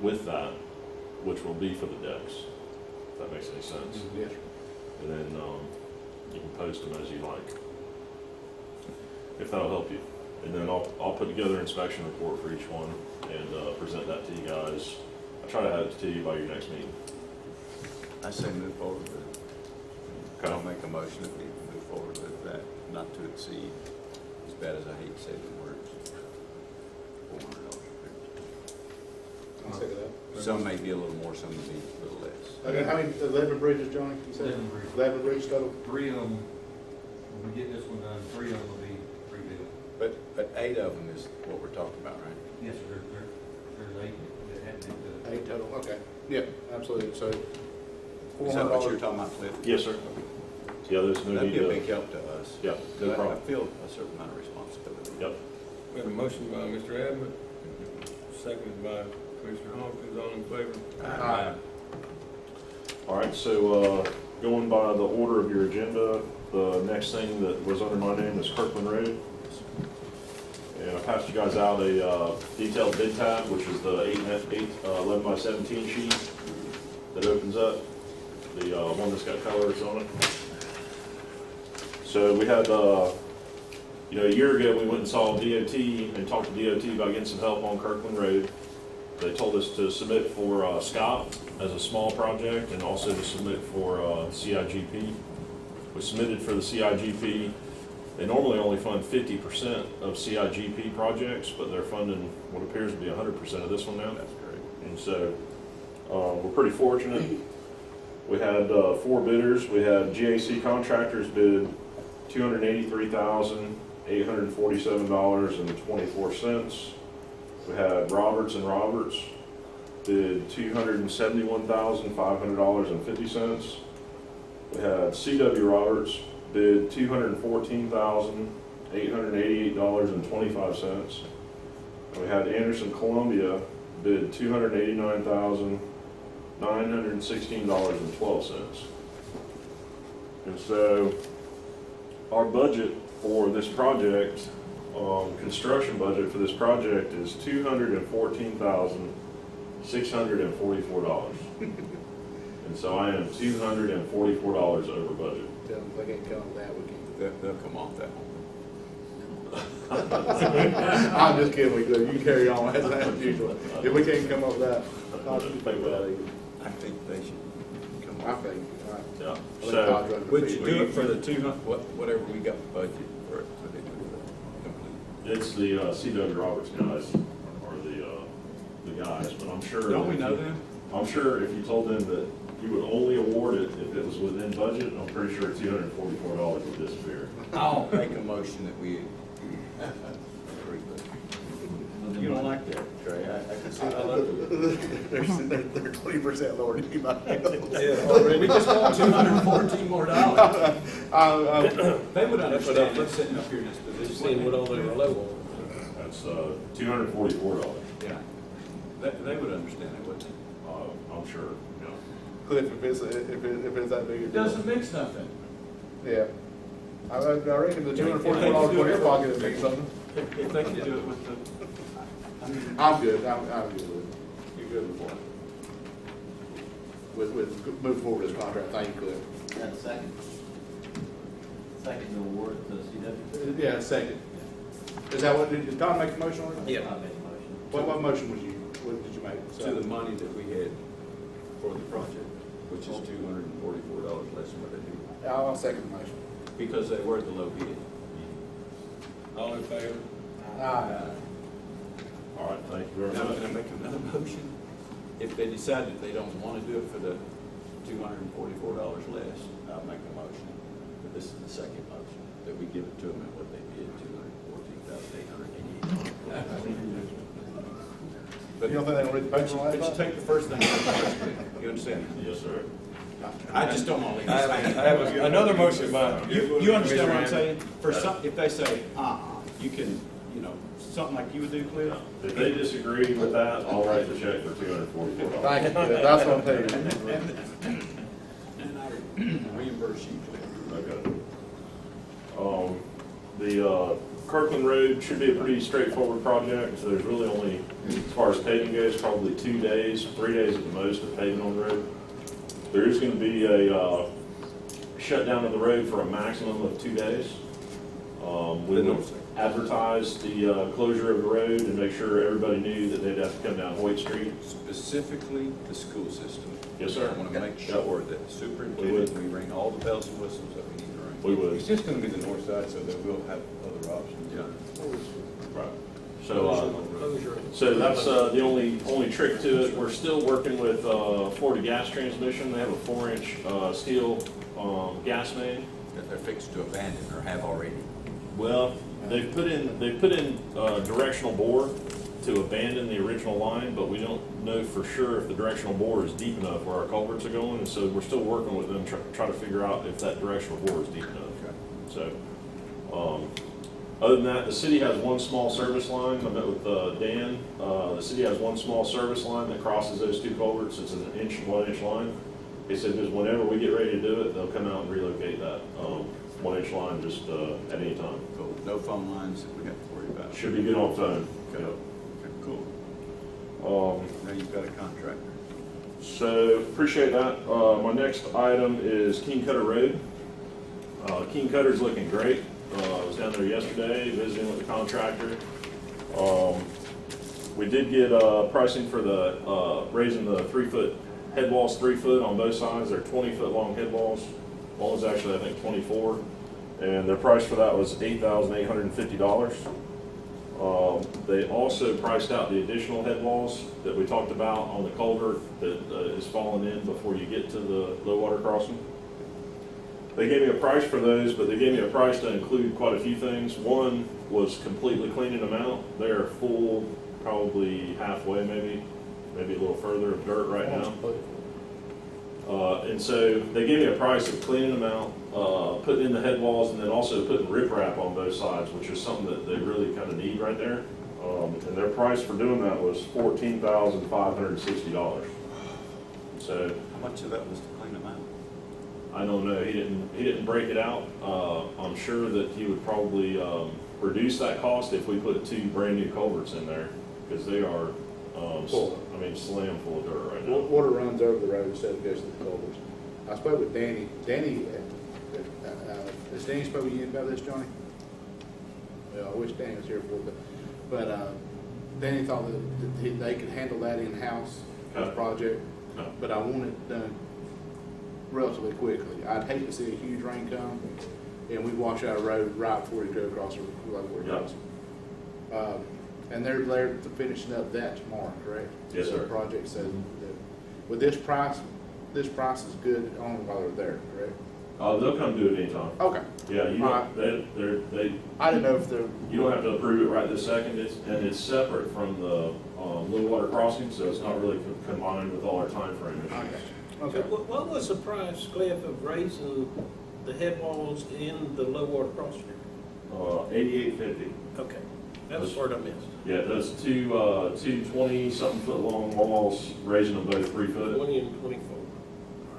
with that, which will be for the decks, if that makes any sense. Yes. And then you can post them as you like, if that'll help you. And then I'll put together an inspection report for each one and present that to you guys. I'll try to have it to you by your next meeting. I say move forward with it. Okay. I'll make a motion if we move forward with that, not to exceed, as bad as I hate to say the words, $400. I'll say that. Some may be a little more, some may be a little less. Okay, how many, 11 bridges, Johnny, you said? 11 bridges. 11 bridges total? 3 of them, when we get this one done, 3 of them will be rebuilt. But 8 of them is what we're talking about, right? Yes, sir, there's 8 that haven't been done. 8 total, okay. Yeah, absolutely, so. Is that what you were $400. talking about, Cliff? Yes, sir. Yeah, there's no That'd need be a to. big help to us. Yeah, no I problem. feel a certain amount of responsibility. Yep. We have a motion by Mr. Abbott, seconded by Commissioner Hawkins, all in favor? Aye. All right, so going by the order of your agenda, the next thing that was under my name is Kirkland Road. And I passed you guys out a detailed bid tab, which is the 11 by 17 sheet that opens up, the one that's got colors on it. So we had, a year ago, we went and saw DOT and talked to DOT about getting some help on Kirkland Road. They told us to submit for Scott as a small project and also to submit for CIGP. We submitted for the CIGP. They normally only fund 50% of CIGP projects, but they're funding what appears to be 100% of this one now. That's great. And so we're pretty fortunate. We had 4 bidders. We had GAC Contractors bid $283,847.24. We had Roberts and Roberts bid $271,500.50. We had CW Roberts bid $214,888.25. We had Anderson Columbia bid $289,916.12. And so our budget for this project, construction budget for this project is $214,644. And so I am $244 over budget. Tell them if they can't come up with that, we can't. They'll come off that one. I'm just kidding, we could, you carry on as usual. If we can't come up with that, I'll just think about it. I think they should come I off. think, all right. Yeah. I think So Todd's running Would you feet. do it for the 200, whatever we got budget for it, would they do it complete? it's the CW Roberts guys are the guys, but I'm sure. Don't we if know you- them? I'm sure if you told them that you would only award it if it was within budget, I'm pretty sure $244 would disappear. I'll make a motion that we approve it. You don't like that, Trey, I can see that. They're 20% lower than anybody else. We just want $214 more. They would understand us sitting up here in this position. Seeing what all they were level. That's $244. Yeah, they would understand it, wouldn't they? I'm sure, yeah. Cliff, if it's that big a It deal. doesn't mix nothing. Yeah. I reckon the $244 for your pocket would mean something. If they could do it with the, I'm good, I'm good with it. you're good with what? With move forward with this contract, thank you, Cliff. That second award to CW. Yeah, second. Is that what, did Tom make a motion on it? Yeah. I made a motion. What motion was you, what did you make? To the money that we had for the project, which is $244 less than what they do, I'll second the motion. because they were the low bid. All in favor? Aye. All right, thank you very Now, much. can I make another motion? If they decide that they don't want to do it for the $244 less, I'll make a motion. But this is the second motion, that we give it to them at what they bid, $214,888. But You don't think they don't read the paper on But that? you take the first thing, you understand? Yes, sir. I just don't want to leave. I have another motion by. You understand what I'm Commissioner saying? For some, if they say, you can, something like you would do, Cliff? If they disagree with that, I'll write the check for $244. Thank you, Cliff. That's what I'm telling you. And I reimburse you, Cliff. Okay. The Kirkland Road should be a pretty straightforward project. So there's really only, as far as paving goes, probably 2 days, 3 days at the most of paving on the road. There is going to be a shutdown of the road for a maximum of 2 days. We The would north side. advertise the closure of the road and make sure everybody knew that they'd have to come down Hoyt Street. Specifically the school system. Yes, sir. I want to make sure that the superintendent, we ring all the bells and whistles that we need to ring. We would. It's just going to be the north side, so that we'll have other options. Yeah. Right. So, Closure. so that's the only trick to it. We're still working with Florida Gas Transmission. They have a 4-inch steel gas main. That they're fixed to abandon or have already. Well, they've put in directional bore to abandon the original line, but we don't know for sure if the directional bore is deep enough where our culverts are going, and so we're still working with them, try to figure out if that directional bore is deep enough. So, other than that, the city has one small service line. I met with Dan. The city has one small service line that crosses those two culverts. It's an 1-inch line. They said just whenever we get ready to do it, they'll come out and relocate that 1-inch line just at any time. Cool. No phone lines that we have to worry about. Should be good on phone. Okay. Yep. Okay, cool. Now you've got a contractor. So, appreciate that. My next item is King Cutter Road. King Cutter's looking great. I was down there yesterday visiting with the contractor. We did get pricing for the raising the 3-foot head walls 3 foot on both sides. They're 20-foot long head walls. One was actually, I think, 24. And their price for that was $8,850. They also priced out the additional head walls that we talked about on the culvert that is falling in before you get to the low water crossing. They gave me a price for those, but they gave me a price to include quite a few things. One was completely cleaning them out. They're full, probably halfway maybe a little further of dirt right now. And so they gave me a price of cleaning them out, putting in the head walls, and then also putting riprap on both sides, which is something that they really kind of need right there. And their price for doing that was $14,560. So How much of that was to clean them out? I don't know. He didn't break it out. I'm sure that he would probably reduce that cost if we put 2 brand new culverts in there, because they are slam full of dirt right now. Water runs over the road instead of goes to the culverts. I spoke with Danny. Danny, has Danny spoken to you about this, Johnny? Well, I wish Danny was here for it, but Danny thought that they could handle that in-house, this Okay. project, No. but I want it done relatively quickly. I'd hate to see a huge rain come and we wash out a road right before you go across the road. Yep. And they're finishing up that tomorrow, correct? Yes, sir. The project, so with this price is good only while they're there, correct? They'll come do it anytime. Okay. Yeah, you Alright. don't, they I didn't know if they're, you don't have to approve it right this second. It's separate from the low water crossing, so it's not really combined with all our time frame issues. So okay. what was the price, Cliff, of raising the head walls in the low water crossing? $88.50. Okay, that was the word I missed. Yeah, those two 20-something foot long walls, raising them both 3 foot, 20 and 24. All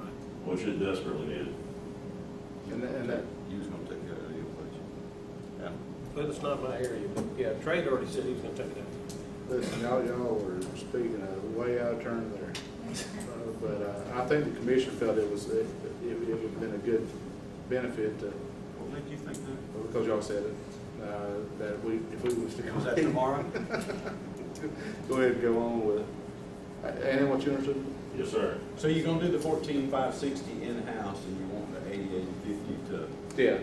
right. which it desperately needed. And that, You was gonna take care of the deal, but Yeah, but it's not my area, but yeah, Trey already said he was gonna take it out. listen, y'all were speaking way out of turn there. But I think the commission felt it would have been a good benefit to, what made you think that? because y'all said it, that if we was to. Was that tomorrow? Go ahead and go on with it. And then what you understood? Yes, sir. So you're gonna do the 14,560 in-house and you want the 88.50 Yeah.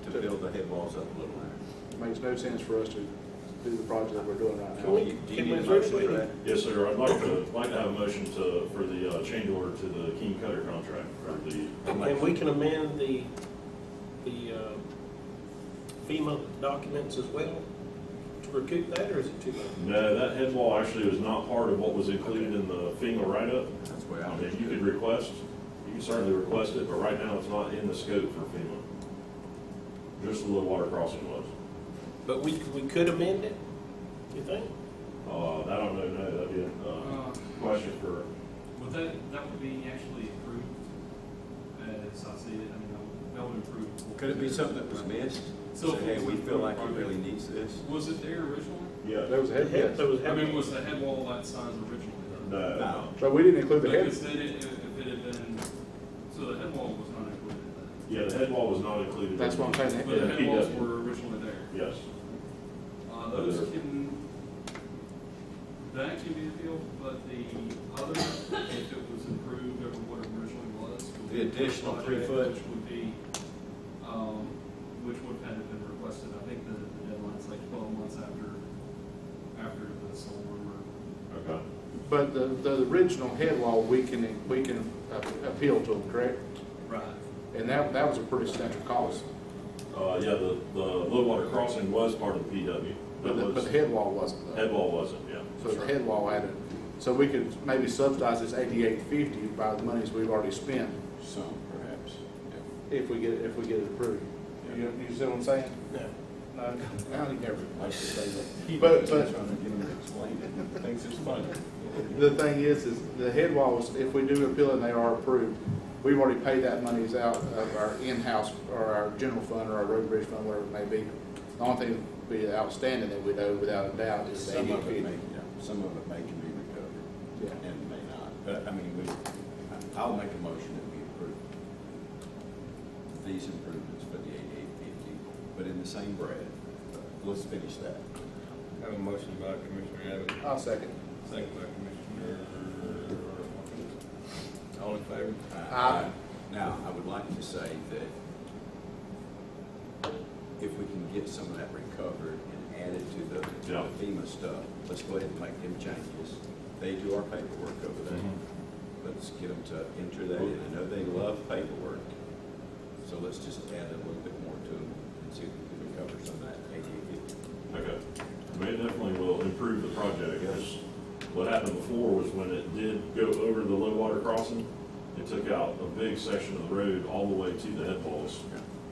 to build the head walls up a little higher? It makes no sense for us to do the project that we're doing right now. Can we- Do you can need we a motion for virtually- that? Yes, sir. I'd like to have a motion for the change order to the King Cutter contract for the. And we can amend the FEMA documents as well to recoup that, or is it too late? No, that head wall actually was not part of what was included in the FEMA write-up. That's the way I I mean, you could certainly request it, but right now it's not in the scope for FEMA. Just the low water crossing was. But we could amend it, you think? I don't know, no, that'd be a question for, Well, that would be actually approved, as I see it, I mean, that would improve. Could it be something that was missed? So Say, hey, we feel like it really needs this? Was it there originally? yeah. There was a head, yes. There was I mean, was the head wall that size originally? No. So we didn't include the head. Because then if it had been, so the head wall was not included in that. Yeah, the head wall was not included. That's what I'm saying. But the head walls PW. were originally Yes. Those that can be appealed, but the other, if it was improved over what it originally was. would The be additional project, 3 foot? Which would be, which would have been requested, I think the deadline's like 12 months after the storm or. Okay. But the original head wall, we can appeal to them, correct? Right. And that was a pretty substantial cost. Yeah, the low water crossing was part of the PW. But the head wall wasn't though. Head wall wasn't, yeah. So the head wall added, so we could maybe subsidize this 8850 by the monies we've already spent Some perhaps, yeah. if we get it approved. You see what I'm saying? No. No, I think never like to say that. But But trying to get him to explain it, thinks it's funny. the thing is the head walls, if we do appeal and they are approved, we've already paid that monies out of our in-house or our general fund or our road bridge fund, whatever it may be. The only thing that would be outstanding that we'd owe without a doubt is the Some of it 8850. may, some of it may can be recovered, Yeah. and may not. But, I mean, I'll make a motion that we approve these improvements for the 8850, but in the same breath, let's finish that. Have a motion by Commissioner Abbott, I'll second. second by Commissioner all in favor? Aye. Now, I would like to say that if we can get some of that recovered and added to the Yeah. FEMA stuff, let's go ahead and make them changes. They do our paperwork over there. Let's get them to enter that in. I know they love paperwork, so let's just add a little bit more to them and see if we can recover some of that 8850. Okay. I mean, it definitely will improve the project, because what happened before was when it did go over the low water crossing, it took out a big section of the road all the way to the head walls.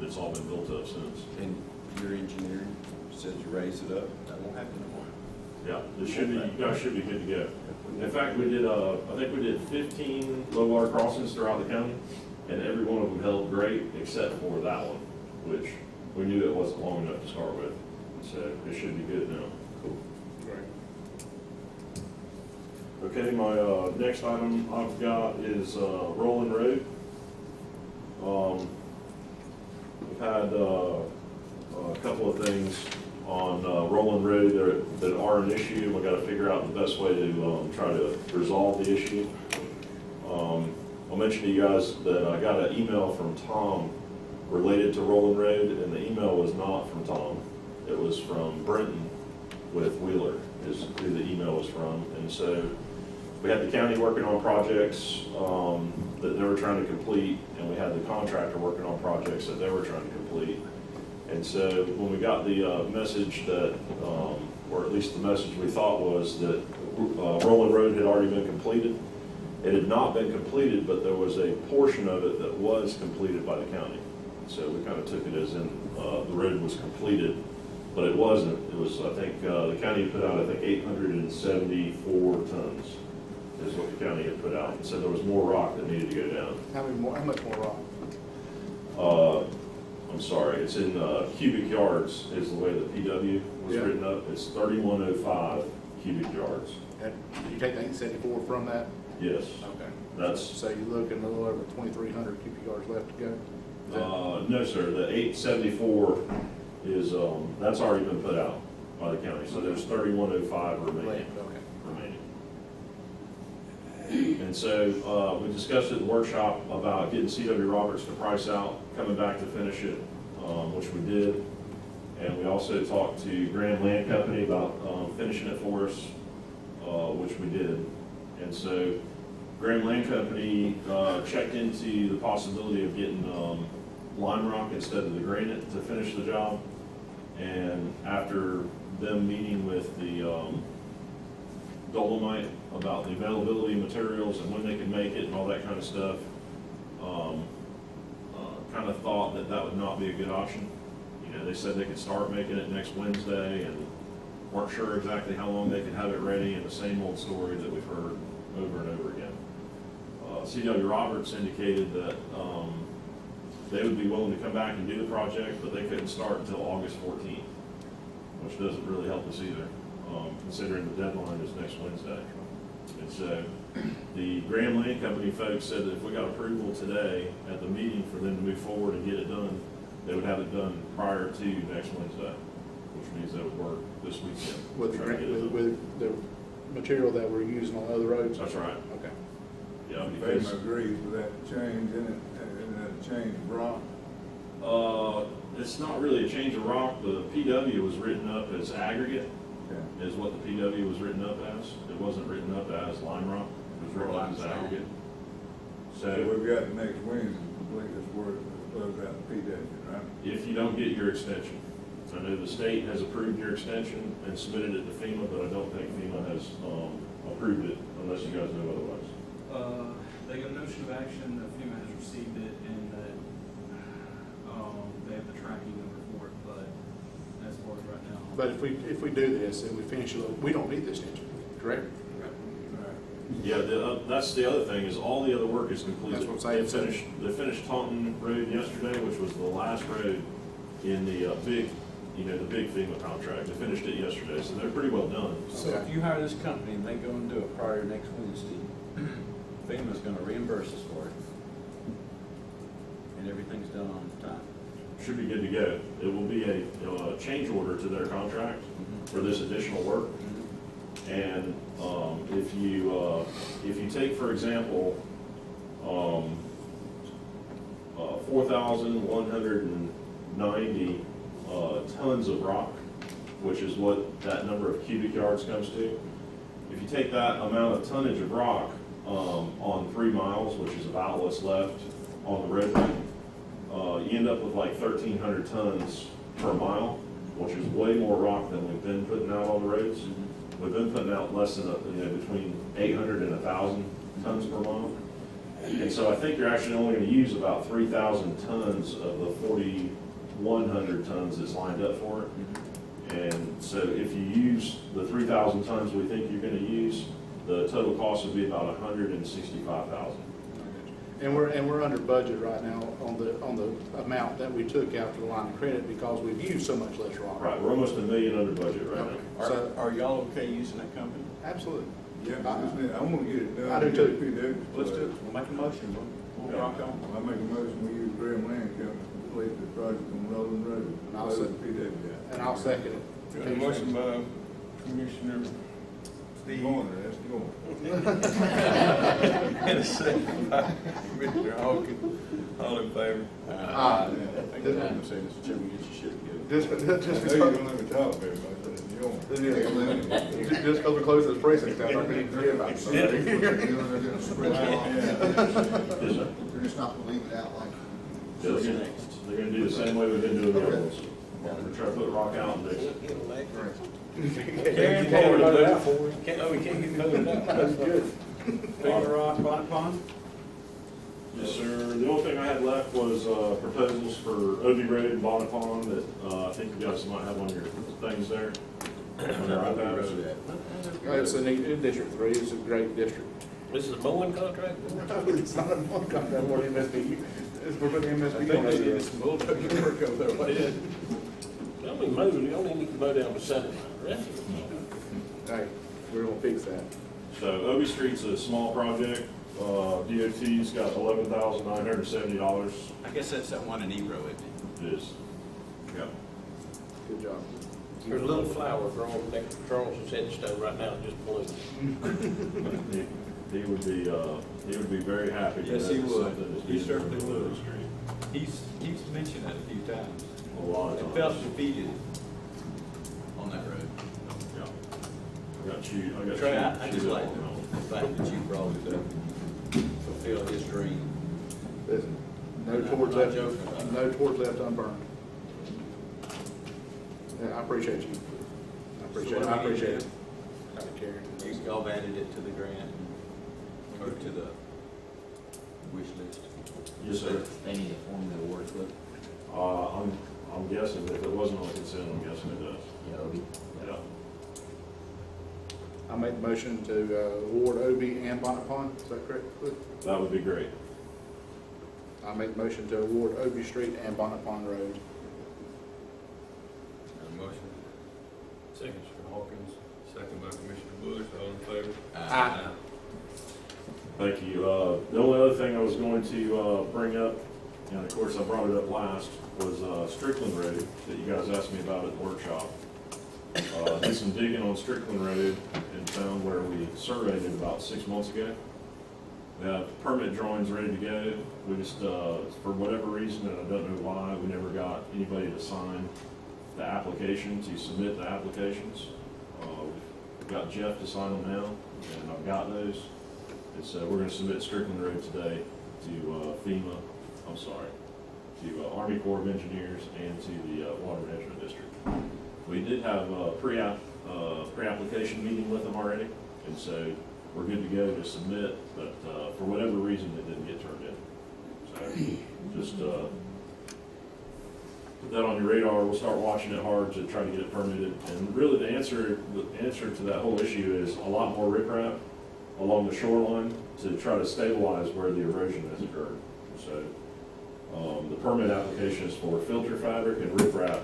It's all been built up since. And your engineer says you raise it up, that won't happen no more. Yeah, it should be, you guys should be good to go. In fact, we did, I think we did 15 low water crossings throughout the county, and every one of them held great except for that one, which we knew it wasn't long enough to start with. So it should be good now. Cool. Okay, my next item I've got is Rolling Road. We've had a couple of things on Rolling Road that are an issue, and we've got to figure out the best way to try to resolve the issue. I'll mention to you guys that I got an email from Tom related to Rolling Road, and the email was not from Tom. It was from Brenton with Wheeler, is who the email was from. And so we had the county working on projects that they were trying to complete, and we had the contractor working on projects that they were trying to complete. And so when we got the message that, or at least the message we thought was that Rolling Road had already been completed. It had not been completed, but there was a portion of it that was completed by the county. So we kind of took it as in the road was completed, but it wasn't. It was, I think, the county had put out, I think, 874 tons is what the county had put out. And so there was more rock that needed to go down. How much more rock? I'm sorry, it's in cubic yards is the way the PW was Yeah. written up. It's 3105 cubic yards. Did you take the 874 from that? Yes. Okay. That's, So you're looking a little over 2,300 cubic yards left to go? Is that- no, sir, the 874 is, that's already been put out by the county. So there's 3105 remaining. Okay. And so we discussed at the workshop about getting C.W. Roberts to price out, coming back to finish it, which we did. And we also talked to Grand Land Company about finishing it for us, which we did. And so Grand Land Company checked into the possibility of getting lime rock instead of the granite to finish the job. And after them meeting with the Dolomite about the availability of materials and when they could make it and all that kind of stuff, kind of thought that that would not be a good option. You know, they said they could start making it next Wednesday and weren't sure exactly how long they could have it ready, and the same old story that we've heard over and over again. C.W. Roberts indicated that they would be willing to come back and do the project, but they couldn't start until August 14th, which doesn't really help us either, considering the deadline is next Wednesday. And so the Grand Land Company folks said that if we got approval today at the meeting for them to move forward and get it done, they would have it done prior to next Wednesday. which means they would work this weekend. With the, Try to get it done. with the material that we're using on other roads? That's right, Okay. yeah, because, FEMA agrees with that change in it, and that change of rock. it's not really a change of rock. The PW was written up as aggregate, Okay. is what the PW was written up as. It wasn't written up as lime rock, it was written up as aggregate. So So we've got the next Wednesday to complete this work, to close out the PW, right? if you don't get your extension, I know the state has approved your extension and submitted it to FEMA, but I don't think FEMA has, approved it unless you guys know otherwise. They got a notion of action that FEMA has received it and that, they have the tracking number for it, but as far as right now. But if we do this and we finish it, we don't need this engine, correct? Yeah, that's the other thing, is all the other work is completed. That's what I'm saying. They finished Taunton Road yesterday, which was the last road in the big FEMA contract. They finished it yesterday, so they're pretty well done. So if you hire this company and they go and do it prior to next Wednesday, FEMA's gonna reimburse us for it. And everything's done on time. Should be good to go. It will be a change order to their contract for this additional work. And if you take, for example, 4,190 tons of rock, which is what that number of cubic yards comes to. If you take that amount of tonnage of rock on 3 miles, which is about what's left on the roadway, you end up with like 1,300 tons per mile, which is way more rock than we've been putting out on the roads. We've been putting out less than, between 800 and 1,000 tons per mile. And so I think you're actually only going to use about 3,000 tons of the 4,100 tons that's lined up for it. And so if you use the 3,000 tons we think you're going to use, the total cost would be about 165,000. And we're under budget right now on the amount that we took out for the line of credit because we've used so much less rock. Right, we're almost $1 million under budget right now. So, Are y'all okay using that company? absolutely. Yeah, I want to get it done. I do too. PW. Let's do it, we'll make a motion, we'll rock on. I make a motion, we use Graham Land Company to complete the project on Rolling Road. And I'll Close second. the PW guy. And I'll second it. Got a motion by Commissioner Steve. Going, that's going. And a second by Commissioner Hawkins. All in favor? Aye. I think I'm gonna say, Mr. Chairman, get your shit together. Just I know you don't let me talk very much, but it's going. just because we're close to the precinct, I don't need to forget about So they're gonna spread it out. Yes, sir. They're just not gonna leave it out like. They're gonna do the same way we've been doing the other ones. We're gonna try to put rock out and mix it. Karen, can't vote it out for you. We can't get voted out. That's good. Finger Rock, Bonnet Pond? Yes, sir. The only thing I had left was proposals for Obi Road and Bonnet Pond that I think you guys might have on your things there. On your iPads. It's a neat, District 3 is a great district. This is a mowing contract? It's not a one contract, we're MSBU. We're putting MSBU on it. some bulldozer work over there. You only mow, you only need to mow down the center line, right? Hey, we're gonna fix that. So Obi Street's a small project. DOT's got $11,970. I guess that's that one in Ebro, isn't It is. Yeah. Good job. There's a little flower growing next to Charles's headstone right now, just blooming. He would be very happy. Yes, he would. Something that's He being certainly done on would. Obi Street. He's mentioned that a few times. A lot of It times. felt defeated on that road. Yeah. I got you. Trey, I just you like on that one. the fact that you brought it up, fulfill his dream. Listen, no I'm torch not left, joking about it. no torch left unburned. Yeah, I appreciate you. I appreciate it. Karen. Y'all have added it to the grant, or to the wish list. Yes, sir. They need to form the award slip. I'm guessing if it wasn't on consent, I'm guessing it does. Yeah. I make the motion to award Obi and Bonnet Pond, is that correct, Cliff? That would be great. I make the motion to award Obi Street and Bonnet Pond Road. Got a motion. Second, Mr. Hawkins, second by Commissioner Bush, all in favor? Aye. Thank you. The only other thing I was going to bring up And of course, I brought it up last, was Strickland Road that you guys asked me about at the workshop. Did some digging on Strickland Road and found where we surveyed it about 6 months ago. We have permit drawings ready to go. We just, for whatever reason, and I don't know why, we never got anybody to sign the applications, to submit the applications. We've got Jeff to sign them now, and I've got those. And so we're gonna submit Strickland Road today to Army Corps of Engineers and to the Water Management District. We did have a pre-application meeting with them already, and so we're good to go to submit, but for whatever reason, it didn't get turned in. So just put that on your radar. We'll start watching it hard to try to get it permitted. And really the answer to that whole issue is a lot more riprap along the shoreline to try to stabilize where the erosion has occurred. So the permit application is for filter fabric and riprap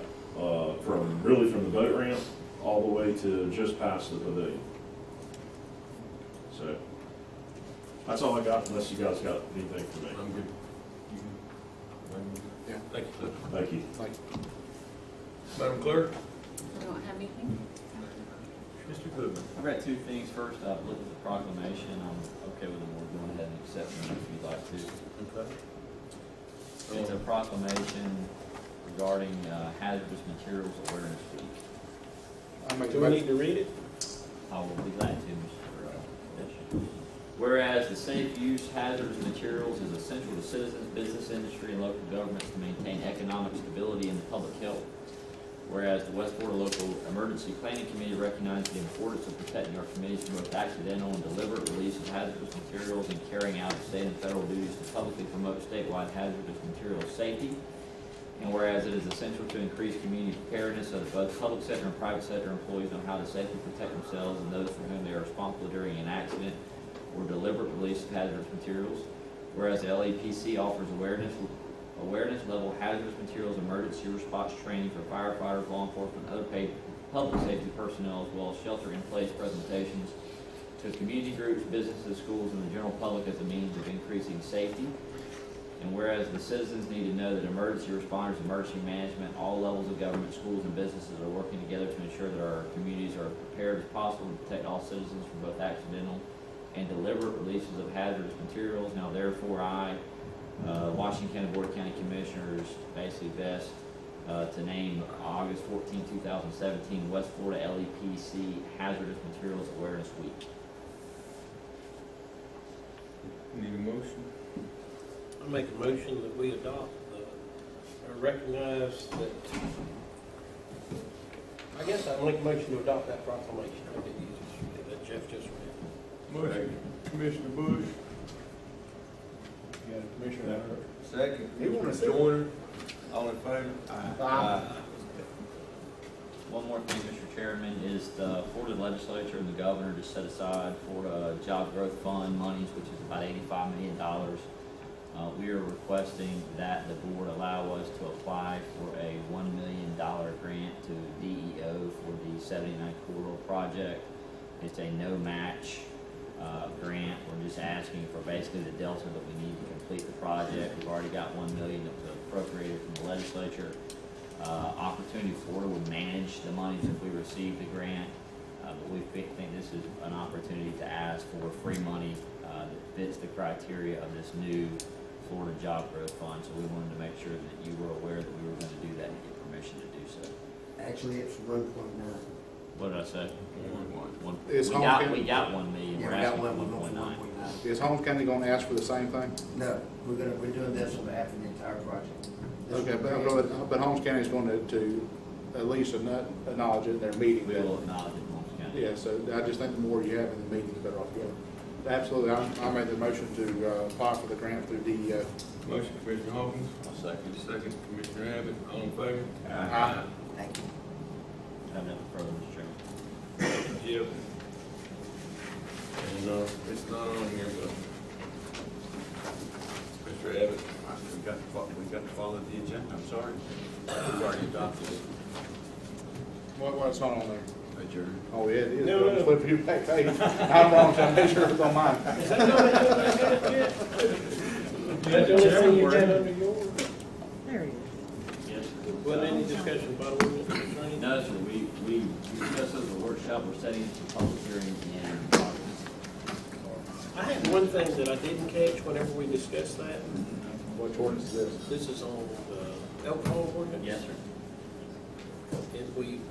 from the boat ramp all the way to just past the pavilion. So that's all I got, unless you guys got anything for me. I'm good. Yeah. Thank you, sir. Thank you. Like, Madam Clerk? I don't have anything. Mr. Goodman. I've got two things. First, I've looked at the proclamation. I'm okay with the board going ahead and accepting it if you'd like to. Okay. It's a proclamation regarding hazardous materials awareness week. I make a Do we need motion. to read it? I will be glad to, Mr. Bishop. Whereas the safe use hazardous materials is essential to citizens, business, industry, and local governments to maintain economic stability and public health. Whereas the West Florida Local Emergency Planning Committee recognizes the importance of protecting our communities from both accidental and deliberate release of hazardous materials and carrying out state and federal duties to publicly promote statewide hazardous materials safety. And whereas it is essential to increase community preparedness so that both public sector and private sector employees know how to safely protect themselves and those for whom they are responsible during an accident or deliberate release of hazardous materials. Whereas the LEPC offers awareness level hazardous materials emergency response training for firefighters, law enforcement, and other paid public safety personnel, as well as shelter-in-place presentations to community groups, businesses, schools, and the general public as a means of increasing safety. And whereas the citizens need to know that emergency responders, emergency management, all levels of government, schools, and businesses are working together to ensure that our communities are prepared as possible to protect all citizens from both accidental and deliberate releases of hazardous materials. Now therefore I, Washington County Board of County Commissioners, basically best to name August 14, 2017 West Florida LEPC Hazardous Materials Awareness Week. Need a motion? I make a motion that we adopt or recognize that, I guess I make a motion to adopt that proclamation that Jeff just read. Motion, Commissioner Bush. You got a Commissioner? Second. He wanna say- Joyner. All in favor? One more thing, Mr. Chairman, is the Florida legislature and the governor just set aside Florida Job Growth Fund monies, which is about $85 million. We are requesting that the board allow us to apply for a $1 million grant to DEO for the 79 Corridor project. It's a no-match grant. We're just asking for basically the delta that we need to complete the project. We've already got $1 million that was appropriated from the legislature. Opportunity Florida would manage the monies if we receive the grant, but we think this is an opportunity to ask for free money that fits the criteria of this new Florida Job Growth Fund. So we wanted to make sure that you were aware that we were going to do that and get permission to do so. Actually, it's 1.9. What did I say? One. Is We Holmes got County- 1 million. Yeah, We're we got asking for one, 1.9. Is Holmes County gonna ask for the same thing? No, we're doing this on behalf of the entire project. This Okay, was- but Holmes County is going to at least acknowledge it in their meeting. We that- will acknowledge it, Holmes County. Yeah, so I just think the more you have in the meeting, the better off you are. Absolutely, I made the motion to apply for the grant through DEO. Motion, Commissioner Hawkins. I'll second. Second, Commissioner Abbott. All in favor? Aye. Thank you. I have nothing further, Mr. Chairman. Yep. And, it's not on here, but Mr. Abbott. We got to follow the agenda, I'm sorry. We've already adopted it. What's not on there? Adjourn. Oh, yeah, it is. No, no. Flip your back page. I'm wrong, so I make sure it's on mine. That's the only thing you had under yours? There he is. Yes, sir. Wasn't any discussion about ordinance or anything? No, sir, we discussed this at the workshop, we're setting the public hearing in August. I had one thing that I didn't catch whenever we discussed that. Which ordinance is this? This is on the alcohol ordinance. Yes, sir. And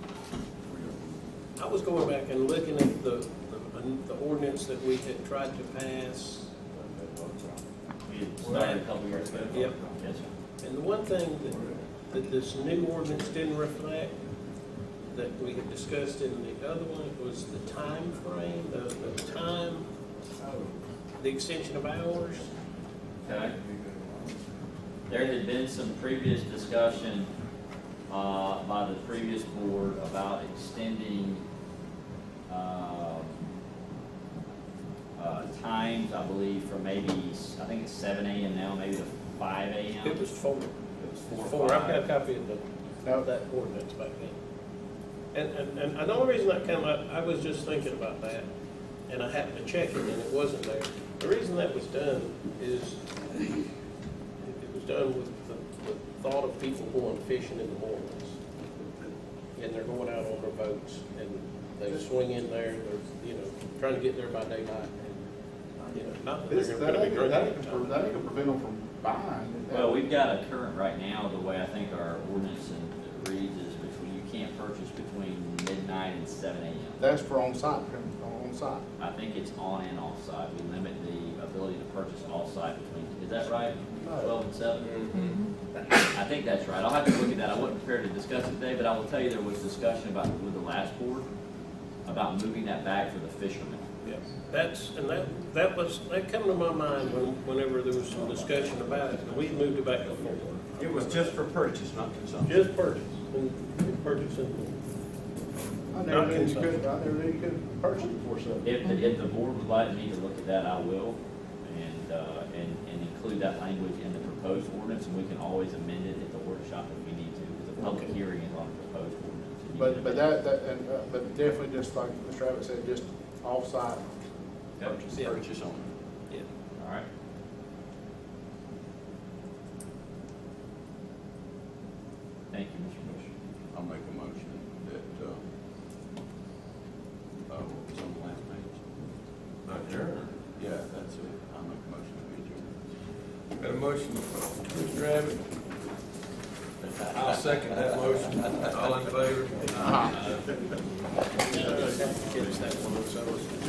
I was going back and looking at the ordinance that we had tried to pass. We had started a couple years ago. Yep. Yes, sir. And the one thing that this new ordinance didn't reflect, that we had discussed in the other one, was the time frame, the time, the extension of hours. Okay. There had been some previous discussion by the previous board about extending times, I believe, from maybe, I think it's 7 a.m. now, maybe to 5 a.m. It was 4. It was 4 or I've got a 5. copy of that ordinance back then. And the only reason that came up, I was just thinking about that, and I happened to check it, and it wasn't there. The reason that was done is, it was done with the thought of people going fishing in the mornings. And they're going out on their boats, and they swing in there, they're, trying to get there by daylight, and, not that they're gonna be drinking. That ain't gonna prevent them from buying. Well, we've got a current right now, the way I think our ordinance reads is between, you can't purchase between midnight and 7 a.m. That's for on-site. I think it's on and off-site. We limit the ability to purchase off-site between, is that right? 12 and 7? I think that's right. I'll have to look at that. I wasn't prepared to discuss it today, but I will tell you there was discussion about, with the last board, about moving that back for the fishermen. Yeah, that come to my mind whenever there was some discussion about it, and we moved it back before. It was just for purchase, not consumption. Just purchase, and purchasing. I never knew you could purchase it before 7. If the board would like me to look at that, I will, and include that language in the proposed ordinance, and we can always amend it at the workshop if we need to, because the public hearing is on the proposed ordinance. But definitely, just like Mr. Abbott said, just off-site Purchase. Yeah. Purchase only. Yeah. All right. Thank you, Mr. Bush. I'll make a motion that, what was on the last page? Adjourn. Yeah, that's it. I'll make a motion to adjourn. Got a motion, Mr. Abbott? I'll second that motion. All in favor? Catch that one, so.